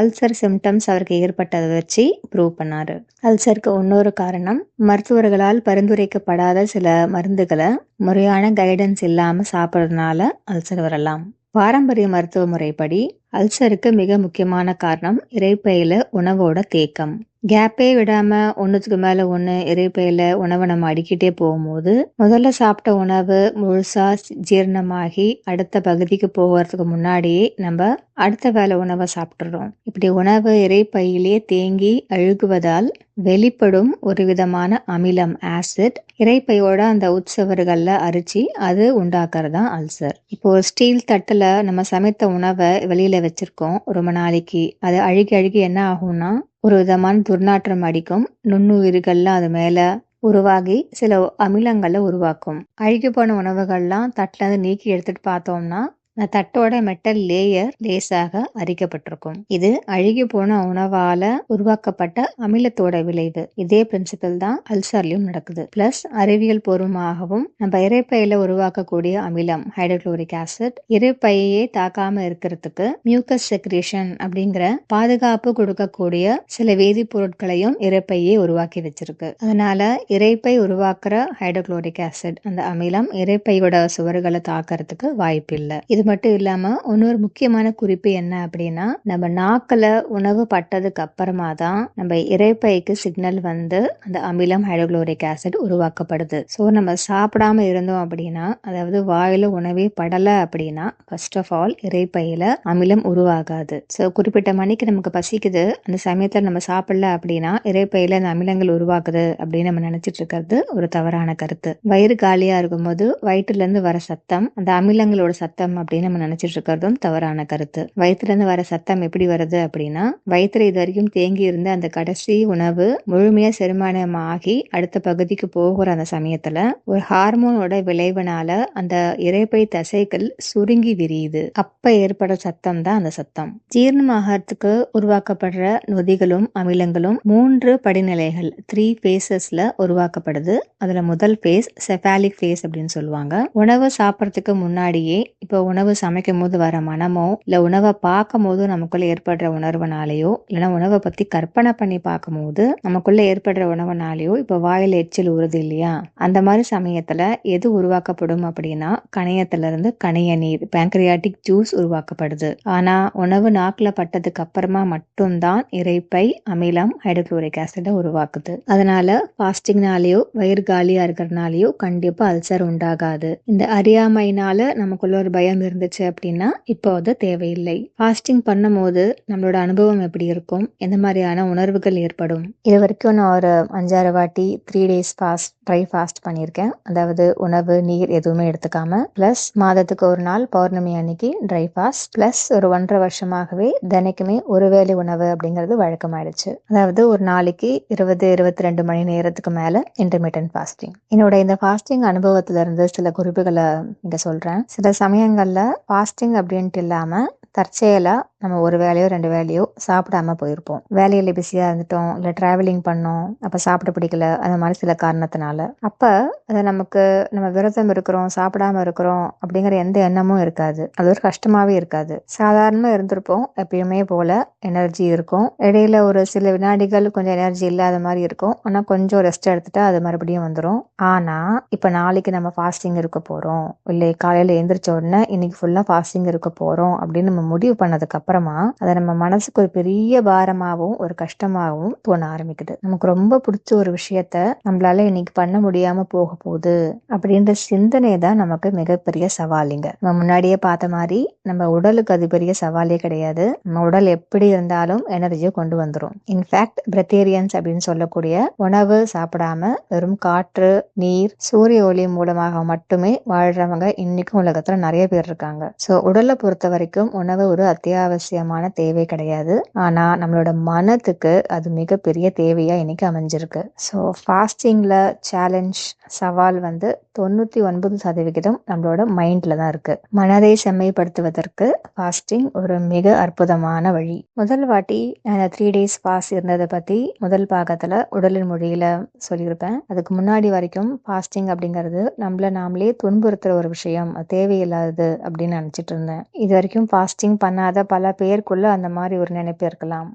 அல்சர் சிம்டம்ஸ் அவருக்கு ஏற்பட்டதை வச்சு ப்ரூவ் பண்ணாரு. அல்சருக்கு இன்னொரு காரணம் மருத்துவர்களால் பரிந்துரைக்கப்படாத சில மருந்துகளை முறையான கைடன்ஸ் இல்லாம சாப்பிட்றதுனால அல்சர் வரலாம். பாரம்பரிய மருத்துவ முறைப்படி அல்சருக்கு மிக முக்கியமான காரணம் இரைப்பையில உணவோட தேக்கம். கேப்பே விடாம ஒன்னுக்கு மேல ஒண்ணு இரைப்பையில உணவை நம்ம அடிக்கிட்டே போகும்போது முதல்ல சாப்பிட்ட உணவு முழுசா ஜீரணமாகி அடுத்த பகுதிக்கு போகிறதுக்கு முன்னாடியே நம்ம அடுத்த வேலை உணவை சாப்பிட்டுறோம். இப்படி உணவு இரைப்பையிலேயே தேங்கி அழுகுவதால் வெளிப்படும் ஒரு விதமான அமிலம் ஆசிட் இரைப்பையோட அந்த உட்சவர்கள்ல அரிச்சு அது உண்டாக்குறதுதான் அல்சர். இப்போ ஒரு ஸ்டீல் தட்டுல நம்ம சமைத்த உணவை வெளியில வச்சிருக்கோம் ரொம்ப நாளைக்கு. அது அழுகி அழுகி என்ன ஆகும்னா ஒரு விதமான துர்நாற்றம் அடிக்கும். நுண்ணுயிர்கள்லாம் அது மேல உருவாகி சில அமிலங்களை உருவாக்கும். அழுகி போன உணவுகள்லாம் தட்டுல இருந்து நீக்கி எடுத்துட்டு பார்த்தோம்னா அந்த தட்டோட மெட்டல் லேயர் லேசாக அரிக்கப்பட்டிருக்கும். இது அழுகி போன உணவால உருவாக்கப்பட்ட அமிலத்தோட விளைவு. இதே பிரின்சிபல் தான் அல்சர்லயும் நடக்குது. பிளஸ் அறிவியல் பூர்வமாகவும் நம்ம இரைப்பையில உருவாக்கக்கூடிய அமிலம் ஹைட்ரோகுளோரிக் ஆசிட் இரைப்பையே தாக்காம இருக்கிறதுக்கு மியூக்கஸ் செக்ரேஷன் அப்படிங்கிற பாதுகாப்பு கொடுக்கக்கூடிய சில வேதிப்பொருட்களையும் இரைப்பையே உருவாக்கி வச்சிருக்கு. அதனால இரைப்பை உருவாக்குற ஹைட்ரோகுளோரிக் ஆசிட் அந்த அமிலம் இரைப்பையோட சுவர்களை தாக்கிறதுக்கு வாய்ப்பு இல்லை. இது மட்டும் இல்லாம இன்னொரு முக்கியமான குறிப்பு என்ன அப்படின்னா நம்ம நாக்குல உணவு பட்டதுக்கு அப்புறமா தான் நம்ம இரைப்பைக்கு சிக்னல் வந்து அந்த அமிலம் ஹைட்ரோகுளோரிக் ஆசிட் உருவாக்கப்படுது. ஸோ நம்ம சாப்பிடாம இருந்தோம் அப்படின்னா அதாவது வாயில உணவே படலை அப்படின்னா ஃபர்ஸ்ட் ஆஃப் ஆல் இரைப்பையில அமிலம் உருவாகாது. ஸோ குறிப்பிட்ட மணிக்கு நமக்கு பசிக்குது, அந்த சமயத்துல நம்ம சாப்பிடல அப்படின்னா இரைப்பையில அந்த அமிலங்கள் உருவாக்குது அப்படின்னு நம்ம நினைச்சிட்டு இருக்கிறது ஒரு தவறான கருத்து. வயிறு காலியா இருக்கும்போது வயிற்றுல இருந்து வர சத்தம் அந்த அமிலங்களோட சத்தம் அப்படின்னு நம்ம நினைச்சிட்டு இருக்கிறதும் தவறான கருத்து. வயிற்றுல இருந்து வர சத்தம் எப்படி வருது அப்படின்னா வயிற்றுல இது வரைக்கும் தேங்கி இருந்த அந்த கடைசி உணவு முழுமையா செரிமானம் ஆகி அடுத்த பகுதிக்கு போகிற அந்த சமயத்துல ஒரு ஹார்மோனோட விளைவுனால அந்த இரைப்பை தசைகள் சுருங்கி விரியுது. அப்ப ஏற்படுற சத்தம் தான் அந்த சத்தம். ஜீரணமாகறதுக்கு உருவாக்கப்படுற நொதிகளும் அமிலங்களும் 3 படிநிலைகள் 3 phases உருவாக்கப்படுது. அதுல முதல் பேஸ் செஃபாலிக் பேஸ் அப்படின்னு சொல்லுவாங்க. உணவு சாப்பிட்றதுக்கு முன்னாடியே இப்போ உணவு சமைக்கும் போது வர மனமோ இல்ல உணவை பார்க்கும் போது நமக்குள்ள ஏற்படுற உணர்வுனாலேயோ இல்லைன்னா உணவை பத்தி கற்பனை பண்ணி பார்க்கும் போது நமக்குள்ள ஏற்படுற உணவுனாலேயோ இப்போ வாயில எச்சில் ஊறுது இல்லையா, அந்த மாதிரி சமயத்துல எது உருவாக்கப்படும் அப்படின்னா கணையத்துல இருந்து கணைய நீர் பேங்க்ரியாட்டிக் ஜூஸ் உருவாக்கப்படுது. ஆனா உணவு நாக்குல பட்டதுக்கு அப்புறமா மட்டும்தான் இரைப்பை அமிலம் ஹைட்ரோகுளோரிக் ஆசிட உருவாக்குது. அதனால ஃபாஸ்டிங்னாலேயோ வயிறு காலியா இருக்கிறதுனாலயோ கண்டிப்பா அல்சர் உண்டாகாது. இந்த அறியாமையினால நமக்குள்ள ஒரு பயம் இருந்துச்சு அப்படின்னா இப்போ அது தேவையில்லை. ஃபாஸ்டிங் பண்ணும் போது நம்மளோட அனுபவம் எப்படி இருக்கும், எந்த மாதிரியான உணர்வுகள் ஏற்படும்? இது வரைக்கும் நான் ஒரு 5-6 வாட்டி 3 days ஃபாஸ்ட் ட்ரை ஃபாஸ்ட் பண்ணியிருக்கேன். அதாவது உணவு நீர் எதுவுமே எடுத்துக்காம, பிளஸ் மாதத்துக்கு ஒரு நாள் பௌர்ணமி அன்னைக்கு ட்ரை ஃபாஸ்ட், பிளஸ் ஒரு 1.5 வருஷமாகவே தினைக்குமே ஒரு வேளை உணவு அப்படிங்கிறது வழக்கமாயிடுச்சு. அதாவது ஒரு நாளைக்கு 20-22 மணி நேரத்துக்கு மேல இன்டர்மீடியன்ட் ஃபாஸ்டிங். என்னோட இந்த ஃபாஸ்டிங் அனுபவத்துல இருந்து சில குறிப்புகளை இங்க சொல்றேன். சில சமயங்கள்ல ஃபாஸ்டிங் அப்படின்ட்டு இல்லாம தற்செயலா நம்ம ஒரு வேலையோ 2 வேலையோ சாப்பிடாம போயிருப்போம். வேலையில பிஸியா இருந்துட்டோம், இல்ல டிராவலிங் பண்ணோம், அப்ப சாப்பிட பிடிக்கல, அந்த மாதிரி சில காரணத்தினால அப்ப அது நமக்கு நம்ம விரதம் இருக்கிறோம் சாப்பிடாம இருக்கிறோம் அப்படிங்கிற எந்த எண்ணமும் இருக்காது. அது ஒரு கஷ்டமாவே இருக்காது. சாதாரணமா இருந்திருப்போம், எப்பயுமே போல எனர்ஜி இருக்கும். இடையில ஒரு சில வினாடிகள் கொஞ்சம் எனர்ஜி இல்லாத மாதிரி இருக்கும். ஆனா கொஞ்சம் ரெஸ்ட் எடுத்துட்டா அது மறுபடியும் வந்துடும். ஆனா இப்ப நாளைக்கு நம்ம ஃபாஸ்டிங் இருக்க போறோம், இல்லை காலையில எந்திரிச்ச உடனே இன்னைக்கு ஃபுல்லா ஃபாஸ்டிங் இருக்க போறோம் அப்படின்னு நம்ம முடிவு பண்ணதுக்கு அப்புறமா அதை நம்ம மனசுக்கு ஒரு பெரிய பாரமாகவும் ஒரு கஷ்டமாகவும் தோண ஆரம்பிக்குது. நமக்கு ரொம்ப பிடிச்ச ஒரு விஷயத்த நம்மளால இன்னைக்கு பண்ண முடியாம போக போகுது அப்படின்ற சிந்தனை தான் நமக்கு மிகப்பெரிய சவாலிங்க. நம்ம முன்னாடியே பார்த்த மாதிரி நம்ம உடலுக்கு அது பெரிய சவாலே கிடையாது. நம்ம உடல் எப்படி இருந்தாலும் எனர்ஜியை கொண்டு வந்துடும். இன்ஃபேக்ட் பிரெத்தேரியன்ஸ் அப்படின்னு சொல்லக்கூடிய உணவு சாப்பிடாம வெறும் காற்று நீர் சூரிய ஒளி மூலமாக மட்டுமே வாழ்றவங்க இன்னைக்கும் உலகத்துல நிறைய பேர் இருக்காங்க. சோ உடலை பொறுத்த வரைக்கும் உணவு ஒரு அத்தியாவசியமான தேவை கிடையாது. ஆனா நம்மளோட மனத்துக்கு அது மிகப்பெரிய தேவையா இன்னைக்கு அமைஞ்சிருக்கு. ஸோ ஃபாஸ்டிங்ல சேலஞ்ச் சவால் 99% நம்மளோட மைண்ட்ல தான் இருக்கு. மனதை செம்மைப்படுத்துவதற்கு ஃபாஸ்டிங் ஒரு மிக அற்புதமான வழி. முதல் வாட்டி நான் 3 days ஃபாஸ்ட் இருந்ததை பத்தி முதல் பாகத்துல உடலின் மொழியில சொல்லியிருப்பேன். அதுக்கு முன்னாடி வரைக்கும் ஃபாஸ்டிங் அப்படிங்கிறது நம்மள நாமளே துன்புறுத்துற ஒரு விஷயம், அது தேவையில்லாதது அப்படின்னு நினைச்சிட்டு இருந்தேன். இது வரைக்கும் ஃபாஸ்டிங் பண்ணாத பல பேருக்குள்ள அந்த மாதிரி ஒரு நினைப்பு இருக்கலாம்.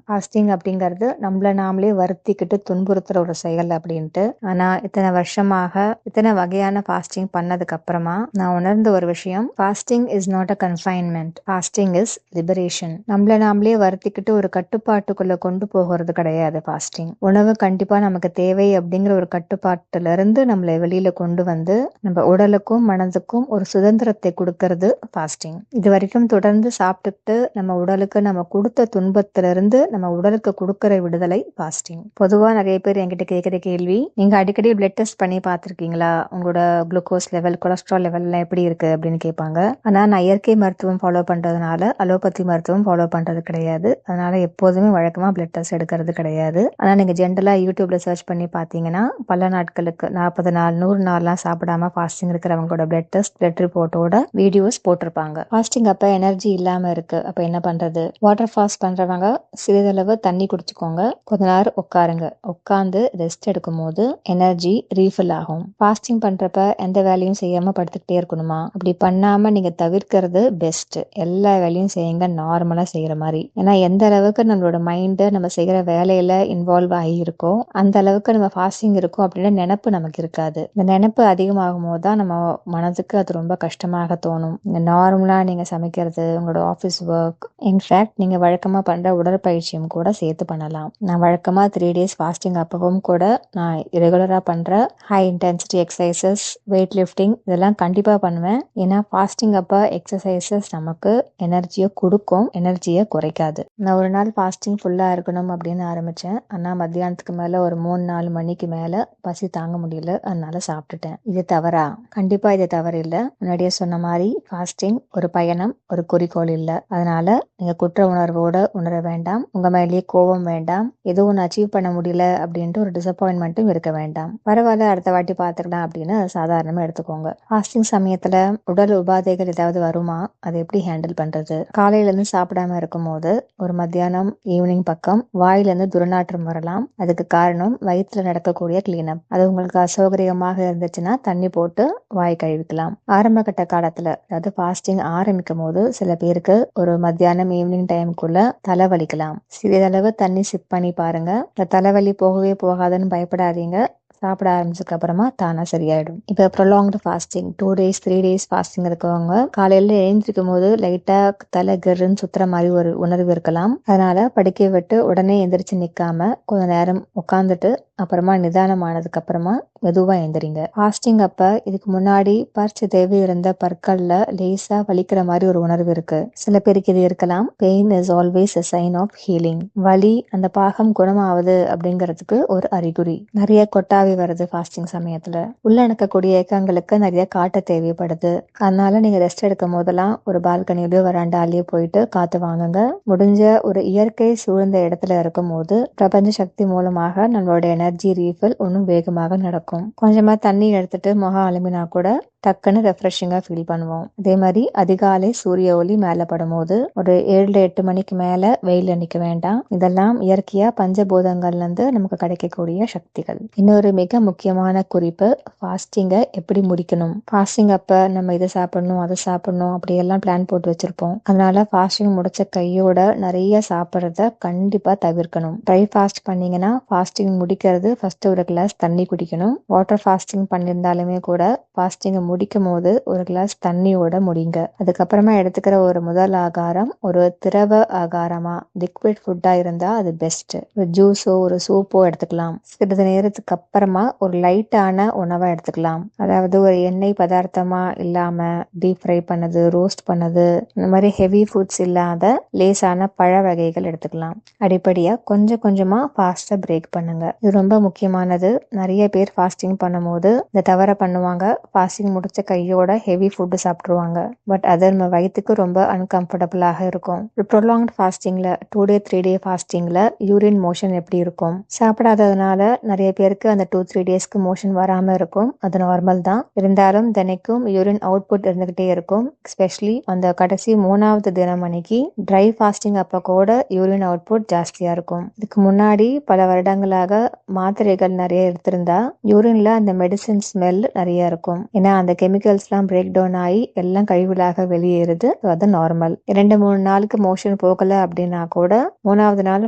ஃபாஸ்டிங் அப்படிங்கிறது நம்மள நாமளே வருத்திக்கிட்டு துன்புறுத்துற ஒரு செயல் அப்படின்ட்டு. ஆனா இத்தனை வருஷமாக இத்தனை வகையான ஃபாஸ்டிங் பண்ணதுக்கு அப்புறமா நான் உணர்ந்த ஒரு விஷயம், fasting is not a confinement, fasting is liberation. நம்மள நாமளே வருத்திக்கிட்டு ஒரு கட்டுப்பாட்டுக்குள்ள கொண்டு போகிறது கிடையாது ஃபாஸ்டிங். உணவு கண்டிப்பா நமக்கு தேவை அப்படிங்கிற ஒரு கட்டுப்பாட்டுல இருந்து நம்மளை வெளியில கொண்டு வந்து நம்ம உடலுக்கும் மனதுக்கும் ஒரு சுதந்திரத்தை கொடுக்கறது ஃபாஸ்டிங். இது வரைக்கும் தொடர்ந்து சாப்பிட்டுட்டு நம்ம உடலுக்கு நம்ம கொடுத்த துன்பத்துல இருந்து நம்ம உடலுக்கு கொடுக்கற விடுதலை ஃபாஸ்டிங். பொதுவா நிறைய பேர் என்கிட்ட கேட்கிற கேள்வி, நீங்க அடிக்கடி பிளட் டெஸ்ட் பண்ணி பார்த்திருக்கீங்களா, உங்களோட குளுக்கோஸ் லெவல் கொலஸ்ட்ரால் லெவல் எல்லாம் எப்படி இருக்கு அப்படின்னு கேட்பாங்க. ஆனா நான் இயற்கை மருத்துவம் ஃபாலோ பண்றதுனால அலோபதி மருத்துவம் ஃபாலோ பண்றது கிடையாது. அதனால எப்போதுமே வழக்கமா பிளட் டெஸ்ட் எடுக்கிறது கிடையாது. ஆனா நீங்க ஜென்ரலா யூடியூப்ல சர்ச் பண்ணி பாத்தீங்கன்னா பல நாட்களுக்கு 40 நாள் 100 நாள்லாம் சாப்பிடாம ஃபாஸ்டிங் இருக்கிறவங்களோட பிளட் டெஸ்ட் பிளட் ரிப்போர்ட்டோட வீடியோஸ் போட்டிருப்பாங்க. ஃபாஸ்டிங் அப்ப எனர்ஜி இல்லாம இருக்கு, அப்ப என்ன பண்றது? வாட்டர் ஃபாஸ்ட் பண்றவங்க சிறிதளவு தண்ணி குடிச்சுக்கோங்க, கொஞ்ச நேரம் உட்காருங்க. உட்கார்ந்து ரெஸ்ட் எடுக்கும் போது எனர்ஜி ரீஃபில் ஆகும். ஃபாஸ்டிங் பண்றப்ப எந்த வேலையும் செய்யாம படுத்துக்கிட்டே இருக்கணுமா? அப்படி பண்ணாம நீங்க தவிர்க்கிறது பெஸ்ட். எல்லா வேலையும் செய்யுங்க நார்மலா செய்யற மாதிரி. ஏன்னா எந்த அளவுக்கு நம்மளோட மைண்ட் நம்ம செய்யற வேலையில இன்வால்வ் ஆகி இருக்கோ அந்த அளவுக்கு நம்ம ஃபாஸ்டிங் இருக்கும் அப்படின்னு நினைப்பு நமக்கு இருக்காது. இந்த நினைப்பு அதிகமாகும் போது தான் நம்ம மனதுக்கு அது ரொம்ப கஷ்டமாக தோணும். நார்மலா நீங்க சமைக்கிறது, உங்களோட ஆஃபீஸ் ஒர்க், இன்ஃபேக்ட் நீங்க வழக்கமா பண்ற உடற்பயிற்சியும் கூட சேர்த்து பண்ணலாம். நான் வழக்கமா 3 days ஃபாஸ்டிங் அப்பவும் கூட நான் ரெகுலரா பண்ற high intensity exercises, weight lifting இதெல்லாம் கண்டிப்பா பண்ணுவேன். ஏன்னா ஃபாஸ்டிங் அப்ப எக்ஸசைசஸ் நமக்கு எனர்ஜியை கொடுக்கும், எனர்ஜியை குறைக்காது. நான் ஒரு நாள் ஃபாஸ்டிங் ஃபுல்லா இருக்கணும் அப்படின்னு ஆரம்பிச்சேன். ஆனா மத்தியானத்துக்கு மேல ஒரு 3-4 மணிக்கு மேல பசி தாங்க முடியல, அதனால சாப்பிட்டுட்டேன். இது தவறா? கண்டிப்பா இது தவறு இல்ல. முன்னாடியே சொன்ன மாதிரி ஃபாஸ்டிங் ஒரு பயணம், ஒரு குறிக்கோள் இல்ல. அதனால நீங்க குற்ற உணர்வோட உணர வேண்டாம், உங்க மேலேயே கோபம் வேண்டாம், ஏதோ ஒன்று அச்சீவ் பண்ண முடியல அப்படின்ட்டு ஒரு டிசப்பாயின்மெண்ட்டும் இருக்க வேண்டாம். பரவாயில்ல அடுத்த வாட்டி பாத்துக்கலாம் அப்படின்னு சாதாரணமா எடுத்துக்கோங்க. ஃபாஸ்டிங் சமயத்துல உடல் உபாதைகள் ஏதாவது வருமா? அதை எப்படி ஹேண்டில் பண்றது? காலையில இருந்து சாப்பிடாம இருக்கும் போது ஒரு மத்தியானம் ஈவினிங் பக்கம் வாயில இருந்து துர்நாற்றம் வரலாம். அதுக்கு காரணம் வயிற்றுல நடக்கக்கூடிய கிளீனப். அது உங்களுக்கு அசௌகரியமாக இருந்துச்சுன்னா தண்ணி போட்டு வாய் கழுவிக்கலாம். ஆரம்ப கட்ட காலத்துல அதாவது ஃபாஸ்டிங் ஆரம்பிக்கும் போது சில பேருக்கு ஒரு மத்தியானம் ஈவினிங் டைமுக்குள்ள தலைவலிக்கலாம். சிறிதளவு தண்ணி சிப் பண்ணி பாருங்க. இந்த தலைவலி போகவே போகாதுன்னு பயப்படாதீங்க. சாப்பிட ஆரம்பிச்சதுக்கு அப்புறமா தானா சரியாயிடும். இப்ப prolonged fasting 2 days 3 days fasting இருக்கவங்க காலையில எழுந்திருக்கும் போது லைட்டா தலை கருன்னு சுத்துற மாதிரி ஒரு உணர்வு இருக்கலாம். அதனால படுக்கை விட்டு உடனே எந்திரிச்சு நிக்காம கொஞ்ச நேரம் உட்காந்துட்டு அப்புறமா நிதானமானதுக்கு அப்புறமா மெதுவா எந்திரிங்க. ஃபாஸ்டிங் அப்ப இதுக்கு முன்னாடி பறிச்சு தேவை இருந்த பற்கள்ல லேசா வலிக்கிற மாதிரி ஒரு உணர்வு இருக்கு. சில பேருக்கு இது இருக்கலாம். Pain is always a sign of healing. வலி அந்த பாகம் குணமாவது அப்படிங்கிறதுக்கு ஒரு அறிகுறி. நிறைய கொட்டாவி வருது ஃபாஸ்டிங் சமயத்துல. உள்ளடக்கக்கூடிய இயக்கங்களுக்கு நிறைய காட்ட தேவைப்படுது. அதனால நீங்க ரெஸ்ட் எடுக்கும் போதெல்லாம் ஒரு பால்கனிலயோ வராண்டாலேயோ போயிட்டு காத்து வாங்குங்க. முடிஞ்ச ஒரு இயற்கை சூழ்ந்த இடத்துல இருக்கும் போது பிரபஞ்ச சக்தி மூலமாக நம்மளோட எனர்ஜி ரீஃபில் இன்னும் வேகமாக நடக்கும். கொஞ்சமா தண்ணி எடுத்துட்டு முகம் அலுமினா கூட டக்குன்னு ரெஃப்ரெஷிங்கா ஃபீல் பண்ணுவோம். அதே மாதிரி அதிகாலை சூரிய ஒளி மேல படும் போது ஒரு 7-8 மணிக்கு மேல வெயில நிக்க வேண்டாம். இதெல்லாம் இயற்கையா பஞ்சபூதங்கள்ல இருந்து நமக்கு கிடைக்கக்கூடிய சக்திகள். இன்னொரு மிக முக்கியமான குறிப்பு, ஃபாஸ்டிங்கை எப்படி முடிக்கணும். ஃபாஸ்டிங் அப்ப நம்ம இதை சாப்பிடணும் அதை சாப்பிடணும் அப்படியெல்லாம் பிளான் போட்டு வச்சிருப்போம். அதனால ஃபாஸ்டிங் முடிச்ச கையோட நிறைய சாப்பிட்றத கண்டிப்பா தவிர்க்கணும். ட்ரை ஃபாஸ்ட் பண்ணீங்கன்னா ஃபாஸ்டிங் முடிக்கிறது ஃபர்ஸ்ட் ஒரு கிளாஸ் தண்ணி குடிக்கணும். வாட்டர் ஃபாஸ்டிங் பண்ணியிருந்தாலுமே கூட ஃபாஸ்டிங் முடிக்கும் போது ஒரு கிளாஸ் தண்ணியோட முடிங்க. அதுக்கப்புறமா எடுத்துக்கிற ஒரு முதல் ஆகாரம் ஒரு திரவ ஆகாரமா லிக்விட் ஃபுட்டா இருந்தா அது பெஸ்ட். ஒரு ஜூஸோ ஒரு சூப்போ எடுத்துக்கலாம். சிறிது நேரத்துக்கு அப்புறமா ஒரு லைட்டான உணவா எடுத்துக்கலாம். அதாவது ஒரு எண்ணெய் பதார்த்தமா இல்லாம டீப் ஃப்ரை பண்ணது, ரோஸ்ட் பண்ணது, இந்த மாதிரி ஹெவி ஃபுட்ஸ் இல்லாத லேசான பழ வகைகள் எடுத்துக்கலாம். அடிப்படையா கொஞ்சம் கொஞ்சமா ஃபாஸ்டா பிரேக் பண்ணுங்க. இது ரொம்ப முக்கியமானது. நிறைய பேர் ஃபாஸ்டிங் பண்ணும் போது இந்த தவற பண்ணுவாங்க. ஃபாஸ்டிங் முடிச்ச கையோட ஹெவி ஃபுட்டு சாப்பிட்ருவாங்க. பட் அது நம்ம வயிற்றுக்கு ரொம்ப அன்கம்ஃபர்டபுளாக இருக்கும். ஒரு ப்ரொலாங்ட் ஃபாஸ்டிங்கில் 2 டே 3 டே ஃபாஸ்டிங்கில் யூரின் மோஷன் எப்படி இருக்கும்? சாப்பிடாததுனால நிறைய பேருக்கு அந்த 2-3 டேஸ்க்கு மோஷன் வராமல் இருக்கும். அது நார்மல் தான். இருந்தாலும் தினைக்கும் யூரின் அவுட்புட் இருந்துகிட்டே இருக்கும். எஸ்பெஷலி அந்த கடைசி 3வது தினம் அன்னைக்கு ட்ரை ஃபாஸ்டிங் அப்போ கூட யூரின் அவுட்புட் ஜாஸ்தியாக இருக்கும். இதுக்கு முன்னாடி பல வருடங்களாக மாத்திரைகள் நிறைய எடுத்திருந்தா யூரின்ல அந்த மெடிசின் ஸ்மெல் நிறைய இருக்கும். ஏன்னா அந்த கெமிக்கல்ஸ்லாம் பிரேக் டவுன் ஆகி எல்லாம் கழிவுகளாக வெளியேறுது. அது நார்மல். 2-3 நாளுக்கு மோஷன் போகல அப்படின்னா கூட 3வது நாள்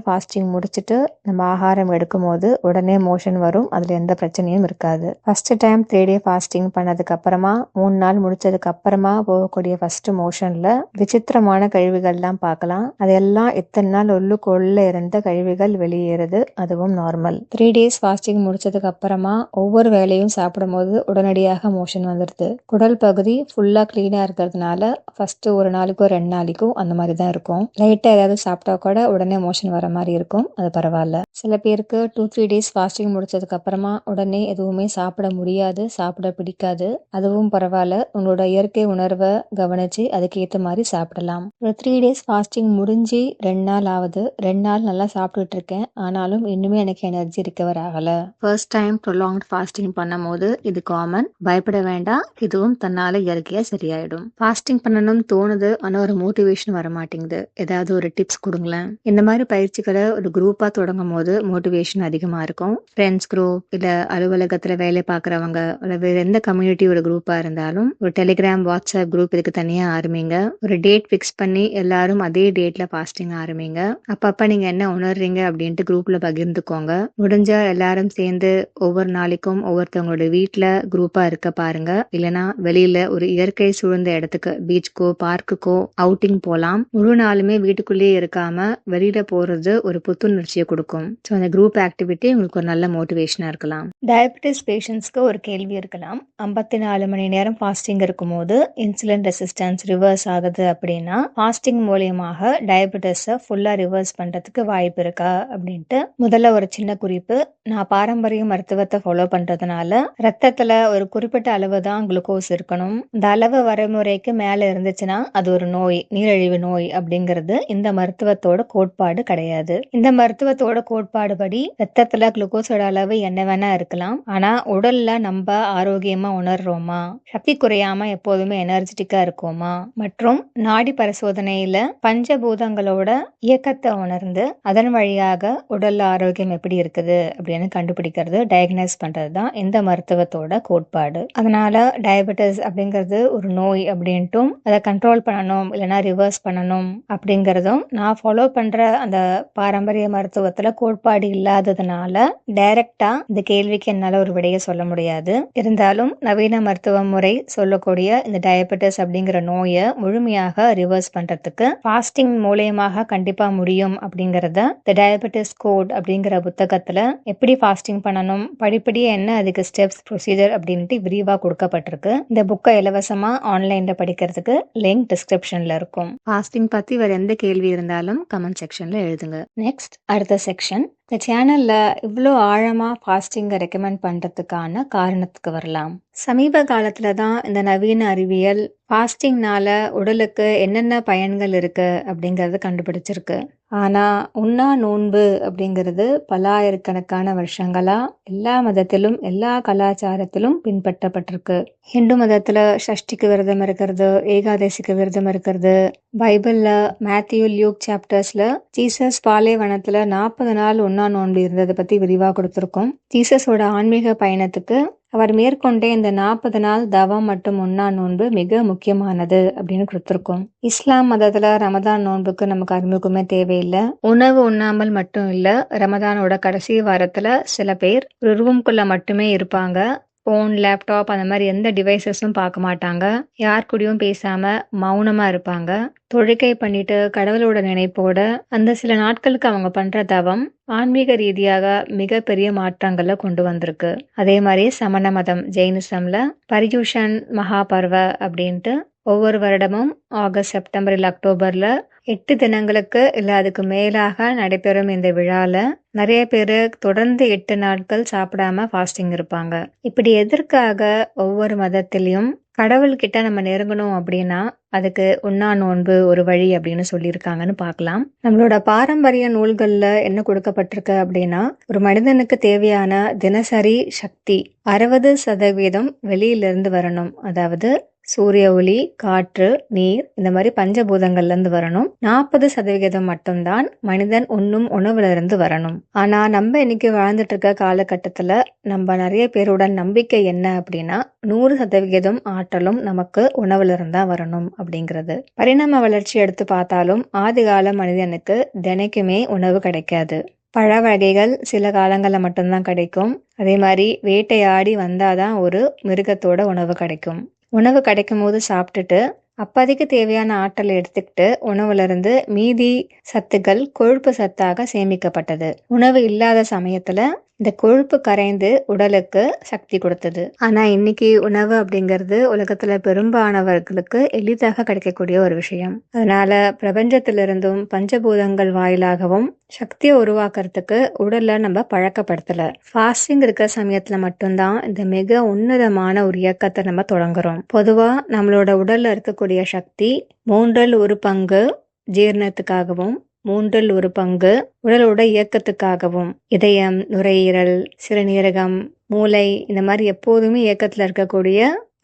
ஃபாஸ்டிங் முடிச்சுட்டு நம்ம ஆகாரம் எடுக்கும் போது உடனே மோஷன் வரும். அதுல எந்த பிரச்சனையும் இருக்காது. ஃபர்ஸ்ட் டைம் 3 டே ஃபாஸ்டிங் பண்ணதுக்கு அப்புறமா 3 நாள் முடிச்சதுக்கு அப்புறமா போகக்கூடிய ஃபர்ஸ்ட் மோஷன்ல விசித்திரமான கழிவுகள்லாம் பார்க்கலாம். அதெல்லாம் எத்தனை நாள் உள்ளுக்குள்ள இருந்த கழிவுகள் வெளியேறுது. அதுவும் நார்மல். 3 டேஸ் ஃபாஸ்டிங் முடிச்சதுக்கு அப்புறமா ஒவ்வொரு வேலையும் சாப்பிடும்போது உடனடியாக மோஷன் வந்துடுது. குடல் பகுதி ஃபுல்லா கிளீனா இருக்கிறதுனால ஃபர்ஸ்ட் ஒரு நாளைக்கோ 2 நாளைக்கோ அந்த மாதிரி தான் இருக்கும். லைட்டா ஏதாவது சாப்பிட்டா கூட உடனே மோஷன் வர மாதிரி இருக்கும். அது பரவாயில்ல. சில பேருக்கு 2-3 டேஸ் ஃபாஸ்டிங் முடிச்சதுக்கு அப்புறமா உடனே எதுவுமே சாப்பிட முடியாது, சாப்பிட பிடிக்காது. அதுவும் பரவாயில்ல. உங்களோட இயற்கை உணர்வை கவனிச்சு அதுக்கேற்ற மாதிரி சாப்பிடலாம். ஒரு 3 டேஸ் ஃபாஸ்டிங் முடிஞ்சு 2 நாள் ஆகுது. 2 நாள் நல்லா சாப்பிட்டுட்டு இருக்கேன். ஆனாலும் இன்னுமே எனக்கு எனர்ஜி ரிகவர் ஆகல. ஃபர்ஸ்ட் டைம் ப்ரொலாங்ட் ஃபாஸ்டிங் பண்ணும்போது இது காமன். பயப்பட வேண்டாம். இதுவும் தன்னால இயற்கையா சரியாயிடும். ஃபாஸ்டிங் பண்ணணும்னு தோணுது. ஆனா ஒரு மோட்டிவேஷன் வர மாட்டேங்குது. ஏதாவது ஒரு டிப்ஸ் கொடுங்களேன். இந்த மாதிரி பயிற்சிகளை ஒரு குரூப்பா தொடங்கும் போது மோட்டிவேஷன் அதிகமா இருக்கும். ஃப்ரெண்ட்ஸ் குரூப் இல்ல அலுவலகத்துல வேலை பார்க்கறவங்க இல்ல வேற எந்த கம்யூனிட்டியோட குரூப்பா இருந்தாலும் ஒரு டெலிகிராம் வாட்ஸ்அப் குரூப் இதுக்கு தனியா ஆரம்பிங்க. ஒரு டேட் பிக்ஸ் பண்ணி எல்லாரும் அதே டேட்ல ஃபாஸ்டிங் ஆரம்பிங்க. அப்பப்ப நீங்க என்ன உணர்றீங்க அப்படின்ட்டு குரூப்ல பகிர்ந்துக்கோங்க. முடிஞ்சா எல்லாரும் சேர்ந்து ஒவ்வொரு நாளைக்கும் ஒவ்வொருத்தவங்களோட வீட்டுல குரூப்பா இருக்க பாருங்க. இல்லனா வெளியில ஒரு இயற்கை சூழ்ந்த இடத்துக்கு பீச்சுக்கோ பார்க்குக்கோ அவுட்டிங் போலாம். முழு நாளுமே வீட்டுக்குள்ளேயே இருக்காம வெளியில போறது ஒரு புத்துணர்ச்சியை கொடுக்கும். ஸோ அந்த குரூப் ஆக்டிவிட்டி உங்களுக்கு ஒரு நல்ல மோட்டிவேஷனா இருக்கலாம். டயபெட்டிஸ் பேஷண்ட்ஸ்க்கு ஒரு கேள்வி இருக்கலாம். 54 மணி நேரம் ஃபாஸ்டிங் இருக்கும்போது இன்சுலின் ரெசிஸ்டன்ஸ் ரிவர்ஸ் ஆகுது அப்படின்னா ஃபாஸ்டிங் மூலியமாக டயபெட்டிஸை ஃபுல்லா ரிவர்ஸ் பண்றதுக்கு வாய்ப்பு இருக்கா அப்படின்ட்டு முதல்ல ஒரு சின்ன குறிப்பு. நான் பாரம்பரிய மருத்துவத்தை ஃபாலோ பண்றதுனால ரத்தத்துல ஒரு குறிப்பிட்ட அளவு தான் குளுக்கோஸ் இருக்கணும். இந்த அளவு வரைமுறைக்கு மேல இருந்துச்சுன்னா அது ஒரு நோய், நீரிழிவு நோய் அப்படிங்கிறது இந்த மருத்துவத்தோட கோட்பாடு கிடையாது. இந்த மருத்துவத்தோட கோட்பாடு படி ரத்தத்துல குளுக்கோஸோட அளவு என்ன வேணா இருக்கலாம். ஆனா உடல்ல நம்ம ஆரோக்கியமா உணர்றோமா, சக்தி குறையாம எப்போதுமே எனர்ஜெட்டிக்கா இருக்கோமா, மற்றும் நாடி பரிசோதனையில பஞ்சபூதங்களோட இயக்கத்தை உணர்ந்து அதன் வழியாக உடல் ஆரோக்கியம் எப்படி இருக்குது அப்படின்னு கண்டுபிடிக்கிறது, டயக்னைஸ் பண்றது தான் இந்த மருத்துவத்தோட கோட்பாடு. அதனால டயபெட்டிஸ் அப்படிங்கிறது ஒரு நோய் அப்படின்ட்டும் அதை கண்ட்ரோல் பண்ணணும் இல்லைன்னா ரிவர்ஸ் பண்ணணும் அப்படிங்கிறதும் நான் ஃபாலோ பண்ற அந்த பாரம்பரிய மருத்துவத்துல கோட்பாடு இல்லாததுனால டைரக்டா இந்த கேள்விக்கு என்னால ஒரு விடையை சொல்ல முடியாது. இருந்தாலும் நவீன மருத்துவ முறை சொல்லக்கூடிய இந்த டயபெட்டிஸ் அப்படிங்கிற நோயை முழுமையாக ரிவர்ஸ் பண்றதுக்கு ஃபாஸ்டிங் மூலியமாக கண்டிப்பா முடியும் அப்படிங்கறத தி டயபெட்டிஸ் கோட் அப்படிங்கிற புத்தகத்துல எப்படி ஃபாஸ்டிங் பண்ணணும், படிப்படியா என்ன அதுக்கு ஸ்டெப்ஸ் ப்ரொசீஜர் அப்படின்ட்டு விரிவா கொடுக்கப்பட்டிருக்கு. இந்த புக்கை இலவசமா ஆன்லைன்ல படிக்கிறதுக்கு லிங்க் டிஸ்கிரிப்ஷன்ல இருக்கும். ஃபாஸ்டிங் பத்தி வேற எந்த கேள்வி இருந்தாலும் கமெண்ட் செக்ஷன்ல எழுதுங்க. நெக்ஸ்ட் அடுத்த செக்ஷன். இந்த சேனல்ல இவ்வளோ ஆழமா ஃபாஸ்டிங்கை ரெக்கமெண்ட் பண்றதுக்கான காரணத்துக்கு வரலாம். சமீப காலத்துல தான் இந்த நவீன அறிவியல் ஃபாஸ்டிங்னால உடலுக்கு என்னென்ன பயன்கள் இருக்கு அப்படிங்கறது கண்டுபிடிச்சிருக்கு. ஆனா உண்ணா நோன்பு அப்படிங்கிறது பல்லாயிரக்கணக்கான வருஷங்களா எல்லா மதத்திலும் எல்லா கலாச்சாரத்திலும் பின்பற்றப்பட்டிருக்கு. ஹிந்து மதத்துல சஷ்டிக்கு விரதம் இருக்கிறது, ஏகாதசிக்கு விரதம் இருக்கிறது, பைபிள்ல மேத்யூ லியூக் சாப்டர்ஸ்ல ஜீசஸ் பாலைவனத்துல 40 நாள் உண்ணா நோன்பு இருந்ததை பத்தி விரிவா கொடுத்திருக்கோம். ஜீசஸோட ஆன்மீக பயணத்துக்கு அவர் மேற்கொண்டே இந்த 40 நாள் தவம் மற்றும் உண்ணா நோன்பு மிக முக்கியமானது அப்படின்னு கொடுத்திருக்கோம். இஸ்லாம் மதத்துல ரமதான் நோன்புக்கு நமக்கு அறிமுகமே தேவையில்லை. உணவு உண்ணாமல் மட்டும் இல்ல, ரமதானோட கடைசி வாரத்துல சில பேர் ஒரு ரூம்குள்ள மட்டுமே இருப்பாங்க. போன், லேப்டாப் அந்த மாதிரி எந்த டிவைசஸும் பார்க்க மாட்டாங்க. யார் கூடயும் பேசாம மௌனமா இருப்பாங்க. தொழுகை பண்ணிட்டு கடவுளோட நினைப்போட அந்த சில நாட்களுக்கு அவங்க பண்ற தவம் ஆன்மீக ரீதியாக மிகப்பெரிய மாற்றங்களை கொண்டு வந்திருக்கு. அதே மாதிரி சமண மதம், ஜெயினிசம்ல பரியூஷன் மகாபர்வ அப்படின்ட்டு ஒவ்வொரு வருடமும் ஆகஸ்ட், செப்டம்பர் இல்ல அக்டோபர்ல 8 தினங்களுக்கு இல்ல அதுக்கு மேலாக நடைபெறும் இந்த விழால நிறைய பேரு தொடர்ந்து 8 நாட்கள் சாப்பிடாம ஃபாஸ்டிங் இருப்பாங்க. இப்படி எதற்காக ஒவ்வொரு மதத்திலையும் கடவுள்கிட்ட நம்ம நெருங்கணும் அப்படின்னா அதுக்கு உண்ணா நோன்பு ஒரு வழி அப்படின்னு சொல்லியிருக்காங்கன்னு பார்க்கலாம். நம்மளோட பாரம்பரிய நூல்கள்ல என்ன கொடுக்கப்பட்டிருக்கு அப்படின்னா, ஒரு மனிதனுக்கு தேவையான தினசரி சக்தி 60% வெளியிலிருந்து வரணும். அதாவது சூரிய ஒளி, காற்று, நீர் இந்த மாதிரி பஞ்சபூதங்கள்ல இருந்து வரணும். 40% மட்டும்தான் மனிதன் உண்ணும் உணவுல இருந்து வரணும். ஆனா நம்ம இன்னைக்கு வாழ்ந்துட்டு இருக்க காலகட்டத்துல நம்ம நிறைய பேரோட நம்பிக்கை என்ன அப்படின்னா 100% ஆற்றலும் நமக்கு உணவுல இருந்தா வரணும் அப்படிங்கிறது. பரிணாம வளர்ச்சி எடுத்து பார்த்தாலும் ஆதிகால மனிதனுக்கு தினைக்குமே உணவு கிடைக்காது. பழ வகைகள் சில காலங்கள்ல மட்டும்தான் கிடைக்கும். அதே மாதிரி வேட்டையாடி வந்தாதான் ஒரு மிருகத்தோட உணவு கிடைக்கும். உணவு கிடைக்கும் போது சாப்பிட்டுட்டு அப்போதைக்கு தேவையான ஆற்றலை எடுத்துக்கிட்டு உணவுல இருந்து மீதி சத்துக்கள் கொழுப்பு சத்தாக சேமிக்கப்பட்டது. உணவு இல்லாத சமயத்துல இந்த கொழுப்பு கரைந்து உடலுக்கு சக்தி கொடுத்தது. ஆனா இன்னைக்கு உணவு அப்படிங்கிறது உலகத்துல பெரும்பாலானவர்களுக்கு எளிதாக கிடைக்கக்கூடிய ஒரு விஷயம். அதனால பிரபஞ்சத்திலிருந்தும் பஞ்சபூதங்கள் வாயிலாகவும் சக்தியை உருவாக்குறதுக்கு உடல்ல நம்ம பழக்கப்படுத்தல. ஃபாஸ்டிங் இருக்கிற சமயத்துல மட்டும்தான் இந்த மிக உன்னதமான ஒரு இயக்கத்தை நம்ம தொடங்குறோம். பொதுவா நம்மளோட உடல்ல இருக்கக்கூடிய சக்தி 1/3 ஜீரணத்துக்காகவும் 1/3 உடலோட இயக்கத்துக்காகவும், இதயம், நுரையீரல், சிறுநீரகம், மூளை இந்த மாதிரி எப்போதுமே இயக்கத்துல இருக்கக்கூடிய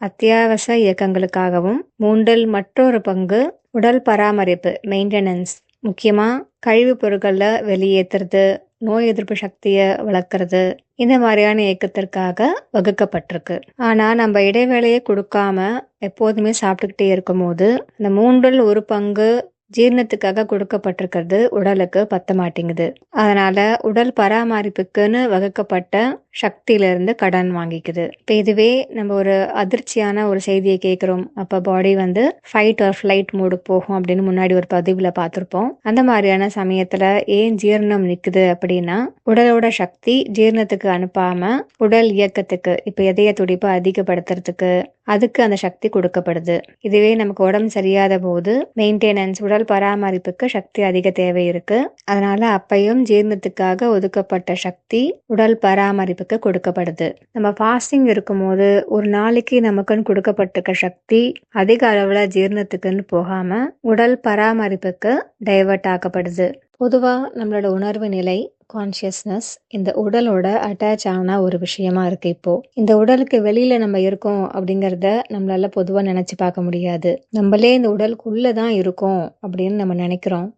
அத்தியாவசிய இயக்கங்களுக்காகவும், 1/3 உடல் பராமரிப்பு மெயின்டெனன்ஸ், முக்கியமா கழிவுப் பொருட்களை வெளியேற்றுறது, நோய் எதிர்ப்பு சக்தியை வளர்க்கறது இந்த மாதிரியான இயக்கத்திற்காக வகுக்கப்பட்டிருக்கு. ஆனா நம்ம இடைவேளையை கொடுக்காம எப்போதுமே சாப்பிட்டுக்கிட்டே இருக்கும் போது இந்த 1/3 ஜீரணத்துக்காக கொடுக்கப்பட்டிருக்கிறது உடலுக்கு பத்த மாட்டேங்குது. அதனால உடல் பராமரிப்புக்குன்னு வகுக்கப்பட்ட சக்தியில இருந்து கடன் வாங்கிக்குது. இப்ப இதுவே நம்ம ஒரு அதிர்ச்சியான ஒரு செய்தியை கேட்கிறோம், அப்ப பாடி வந்து ஃபைட் ஆர் ஃபிளைட் மோடு போகும் அப்படின்னு முன்னாடி ஒரு பதிவுல பார்த்திருப்போம். அந்த மாதிரியான சமயத்துல ஏன் ஜீரணம் நிக்குது அப்படின்னா உடலோட சக்தி ஜீரணத்துக்கு அனுப்பாம உடல் இயக்கத்துக்கு, இப்ப இதய துடிப்பு அதிகப்படுத்துறதுக்கு அதுக்கு அந்த சக்தி கொடுக்கப்படுது. இதுவே நமக்கு உடம்பு சரியாத போது மெயின்டெனன்ஸ் உடல் பராமரிப்புக்கு சக்தி அதிக தேவை இருக்கு. அதனால அப்பையும் ஜீரணத்துக்காக ஒதுக்கப்பட்ட சக்தி உடல் பராமரிப்புக்கு கொடுக்கப்படுது. நம்ம ஃபாஸ்டிங் இருக்கும்போது ஒரு நாளைக்கு நமக்குன்னு கொடுக்கப்பட்டிருக்க சக்தி அதிக அளவுல ஜீரணத்துக்குன்னு போகாம உடல் பராமரிப்புக்கு டைவர்ட் ஆக்கப்படுது. பொதுவா நம்மளோட உணர்வு நிலை கான்சியஸ்னஸ் இந்த உடலோட அட்டாச் ஆன ஒரு விஷயமா இருக்கு. இப்போ இந்த உடலுக்கு வெளியில நம்ம இருக்கோம் அப்படிங்கறத நம்மளால பொதுவா நினைச்சு பார்க்க முடியாது. நம்மளே இந்த உடலுக்குள்ளதான் இருக்கோம் அப்படின்னு நம்ம நினைக்கிறோம்.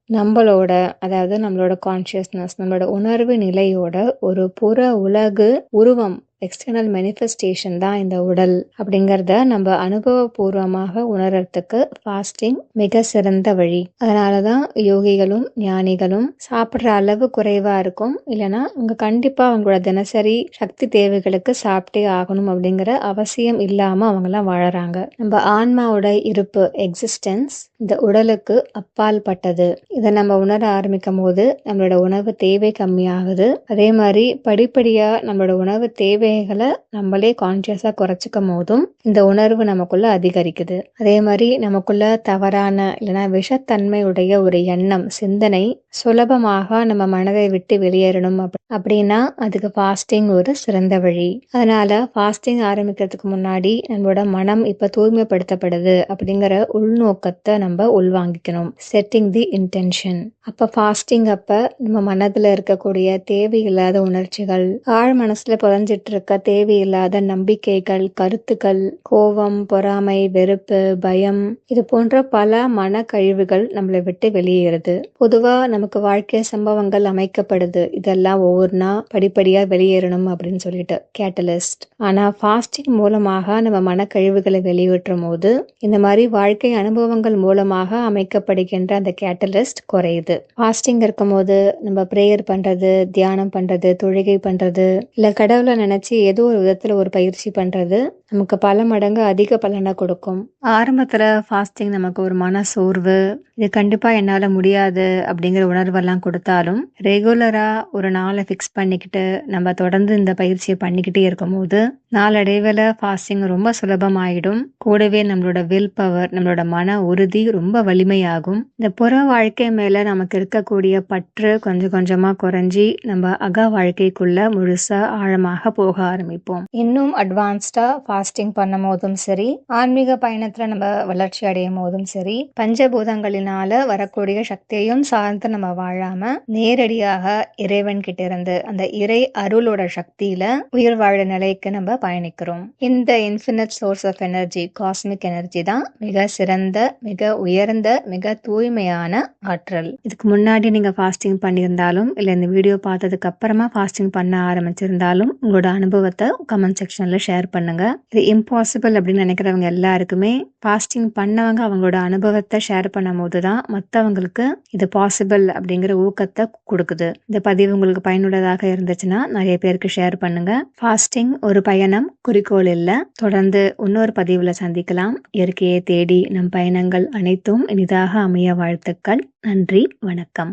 அதாவது நம்மளோட கான்சியஸ்னஸ், நம்மளோட உணர்வு நிலையோட ஒரு புற உலகு உருவம், எக்ஸ்டர்னல் மேனிஃபெஸ்டேஷன் தான் இந்த உடல் அப்படிங்கறத நம்ம அனுபவபூர்வமாக உணர்றதுக்கு ஃபாஸ்டிங் மிக சிறந்த வழி. அதனாலதான் யோகிகளும் ஞானிகளும் சாப்பிடுற அளவு குறைவா இருக்கும், இல்லைன்னா அவங்க கண்டிப்பா அவங்களோட தினசரி சக்தி தேவைகளுக்கு சாப்பிட்டே ஆகணும் அப்படிங்கிற அவசியம் இல்லாம அவங்கெல்லாம் வாழறாங்க. நம்ம ஆன்மாவோட இருப்பு எக்ஸிஸ்டன்ஸ் இந்த உடலுக்கு அப்பால் பட்டது. இதை நம்ம உணர ஆரம்பிக்கும் போது நம்மளோட உணவு தேவை கம்மியாகுது. அதே மாதிரி படிப்படியா நம்மளோட உணவு தேவைகளை நம்மளே கான்சியஸா குறைச்சிக்கும் போதும் இந்த உணர்வு நமக்குள்ள அதிகரிக்குது. அதே மாதிரி நமக்குள்ள தவறான இல்லைன்னா விஷத்தன்மை உடைய ஒரு எண்ணம், சிந்தனை சுலபமாக நம்ம மனதை விட்டு வெளியேறணும் அப்படின்னா அதுக்கு ஃபாஸ்டிங் ஒரு சிறந்த வழி. அதனால ஃபாஸ்டிங் ஆரம்பிக்கிறதுக்கு முன்னாடி நம்மளோட மனம் இப்ப தூய்மைப்படுத்தப்படுது அப்படிங்கிற உள்நோக்கத்தை நம்ம உள்வாங்கிக்கணும். Setting the intention. அப்ப ஃபாஸ்டிங் அப்ப நம்ம மனதுல இருக்கக்கூடிய தேவையில்லாத உணர்ச்சிகள், ஆழ் மனசுல புதஞ்சிட்டு இருக்க தேவையில்லாத நம்பிக்கைகள், கருத்துக்கள், கோபம், பொறாமை, வெறுப்பு, பயம் இது போன்ற பல மன கழிவுகள் நம்மளை விட்டு வெளியேறுது. பொதுவா நமக்கு வாழ்க்கை சம்பவங்கள் அமைக்கப்படுது, இதெல்லாம் ஒவ்வொருனா படிப்படியா வெளியேறணும் அப்படின்னு சொல்லிட்டு கேட்டலிஸ்ட். ஆனா ஃபாஸ்டிங் மூலமாக நம்ம மனக்கழிவுகளை வெளியேற்றும் போது இந்த மாதிரி வாழ்க்கை அனுபவங்கள் மூலமாக அமைக்கப்படுகின்ற அந்த கேட்டலிஸ்ட் குறையுது. ஃபாஸ்டிங் இருக்கும் போது நம்ம பிரேயர் பண்றது, தியானம் பண்றது, தொழுகை பண்றது, இல்ல கடவுளை நினைச்சு ஏதோ ஒரு விதத்துல ஒரு பயிற்சி பண்றது நமக்கு பல மடங்கு அதிக பலனை கொடுக்கும். ஆரம்பத்துல ஃபாஸ்டிங் நமக்கு ஒரு மன சோர்வு, இது கண்டிப்பா என்னால முடியாது அப்படிங்கிற உணர்வெல்லாம் கொடுத்தாலும் ரெகுலரா ஒரு நாளை ஃபிக்ஸ் பண்ணிக்கிட்டு நம்ம தொடர்ந்து இந்த பயிற்சியை பண்ணிக்கிட்டே இருக்கும் போது நாளடைவில் ஃபாஸ்டிங் ரொம்ப சுலபமாயிடும். கூடவே நம்மளோட வில் பவர், நம்மளோட மன உறுதி ரொம்ப வலிமையாகும். இந்த புற வாழ்க்கை மேல நமக்கு இருக்கக்கூடிய பற்று கொஞ்சம் கொஞ்சமா குறைஞ்சி நம்ம அக வாழ்க்கைக்குள்ள முழுசா ஆழமாக போக போக ஆரம்பிப்போம். இன்னும் அட்வான்ஸ்டா ஃபாஸ்டிங் பண்ணும் போதும் சரி, ஆன்மீக பயணத்துல நம்ம வளர்ச்சி அடையும் போதும் சரி, பஞ்சபூதங்களினால வரக்கூடிய சக்தியையும் சார்ந்து நம்ம வாழாம நேரடியாக இறைவன் கிட்ட இருந்து அந்த இறை அருளோட சக்தியில உயிர் வாழ நிலைக்கு நம்ம பயணிக்கிறோம். இந்த infinite source of energy, cosmic energy தான் மிக சிறந்த, மிக உயர்ந்த, மிக தூய்மையான ஆற்றல். இதுக்கு முன்னாடி நீங்க ஃபாஸ்டிங் பண்ணியிருந்தாலும் இல்ல இந்த வீடியோ பார்த்ததுக்கு அப்புறமா ஃபாஸ்டிங் பண்ண ஆரம்பிச்சிருந்தாலும் உங்களோட அனுபவத்தை கமெண்ட் செக்ஷன்ல ஷேர் பண்ணுங்க. இது இம்பாசிபிள் அப்படின்னு நினைக்கிறவங்க எல்லாருக்குமே ஃபாஸ்டிங் பண்ணவங்க அவங்களோட அனுபவத்தை ஷேர் பண்ணும் போதுதான் மற்றவங்களுக்கு இது பாசிபிள் அப்படிங்கிற ஊக்கத்தை கொடுக்குது. இந்த பதிவு உங்களுக்கு பயனுள்ளதாக இருந்துச்சுன்னா நிறைய பேருக்கு ஷேர் பண்ணுங்க. ஃபாஸ்டிங் ஒரு பயணம், குறிக்கோள் இல்ல. தொடர்ந்து இன்னொரு பதிவுல சந்திக்கலாம். இயற்கையை தேடி நம் பயணங்கள் அனைத்தும் இனிதாக அமைய வாழ்த்துக்கள். நன்றி, வணக்கம்.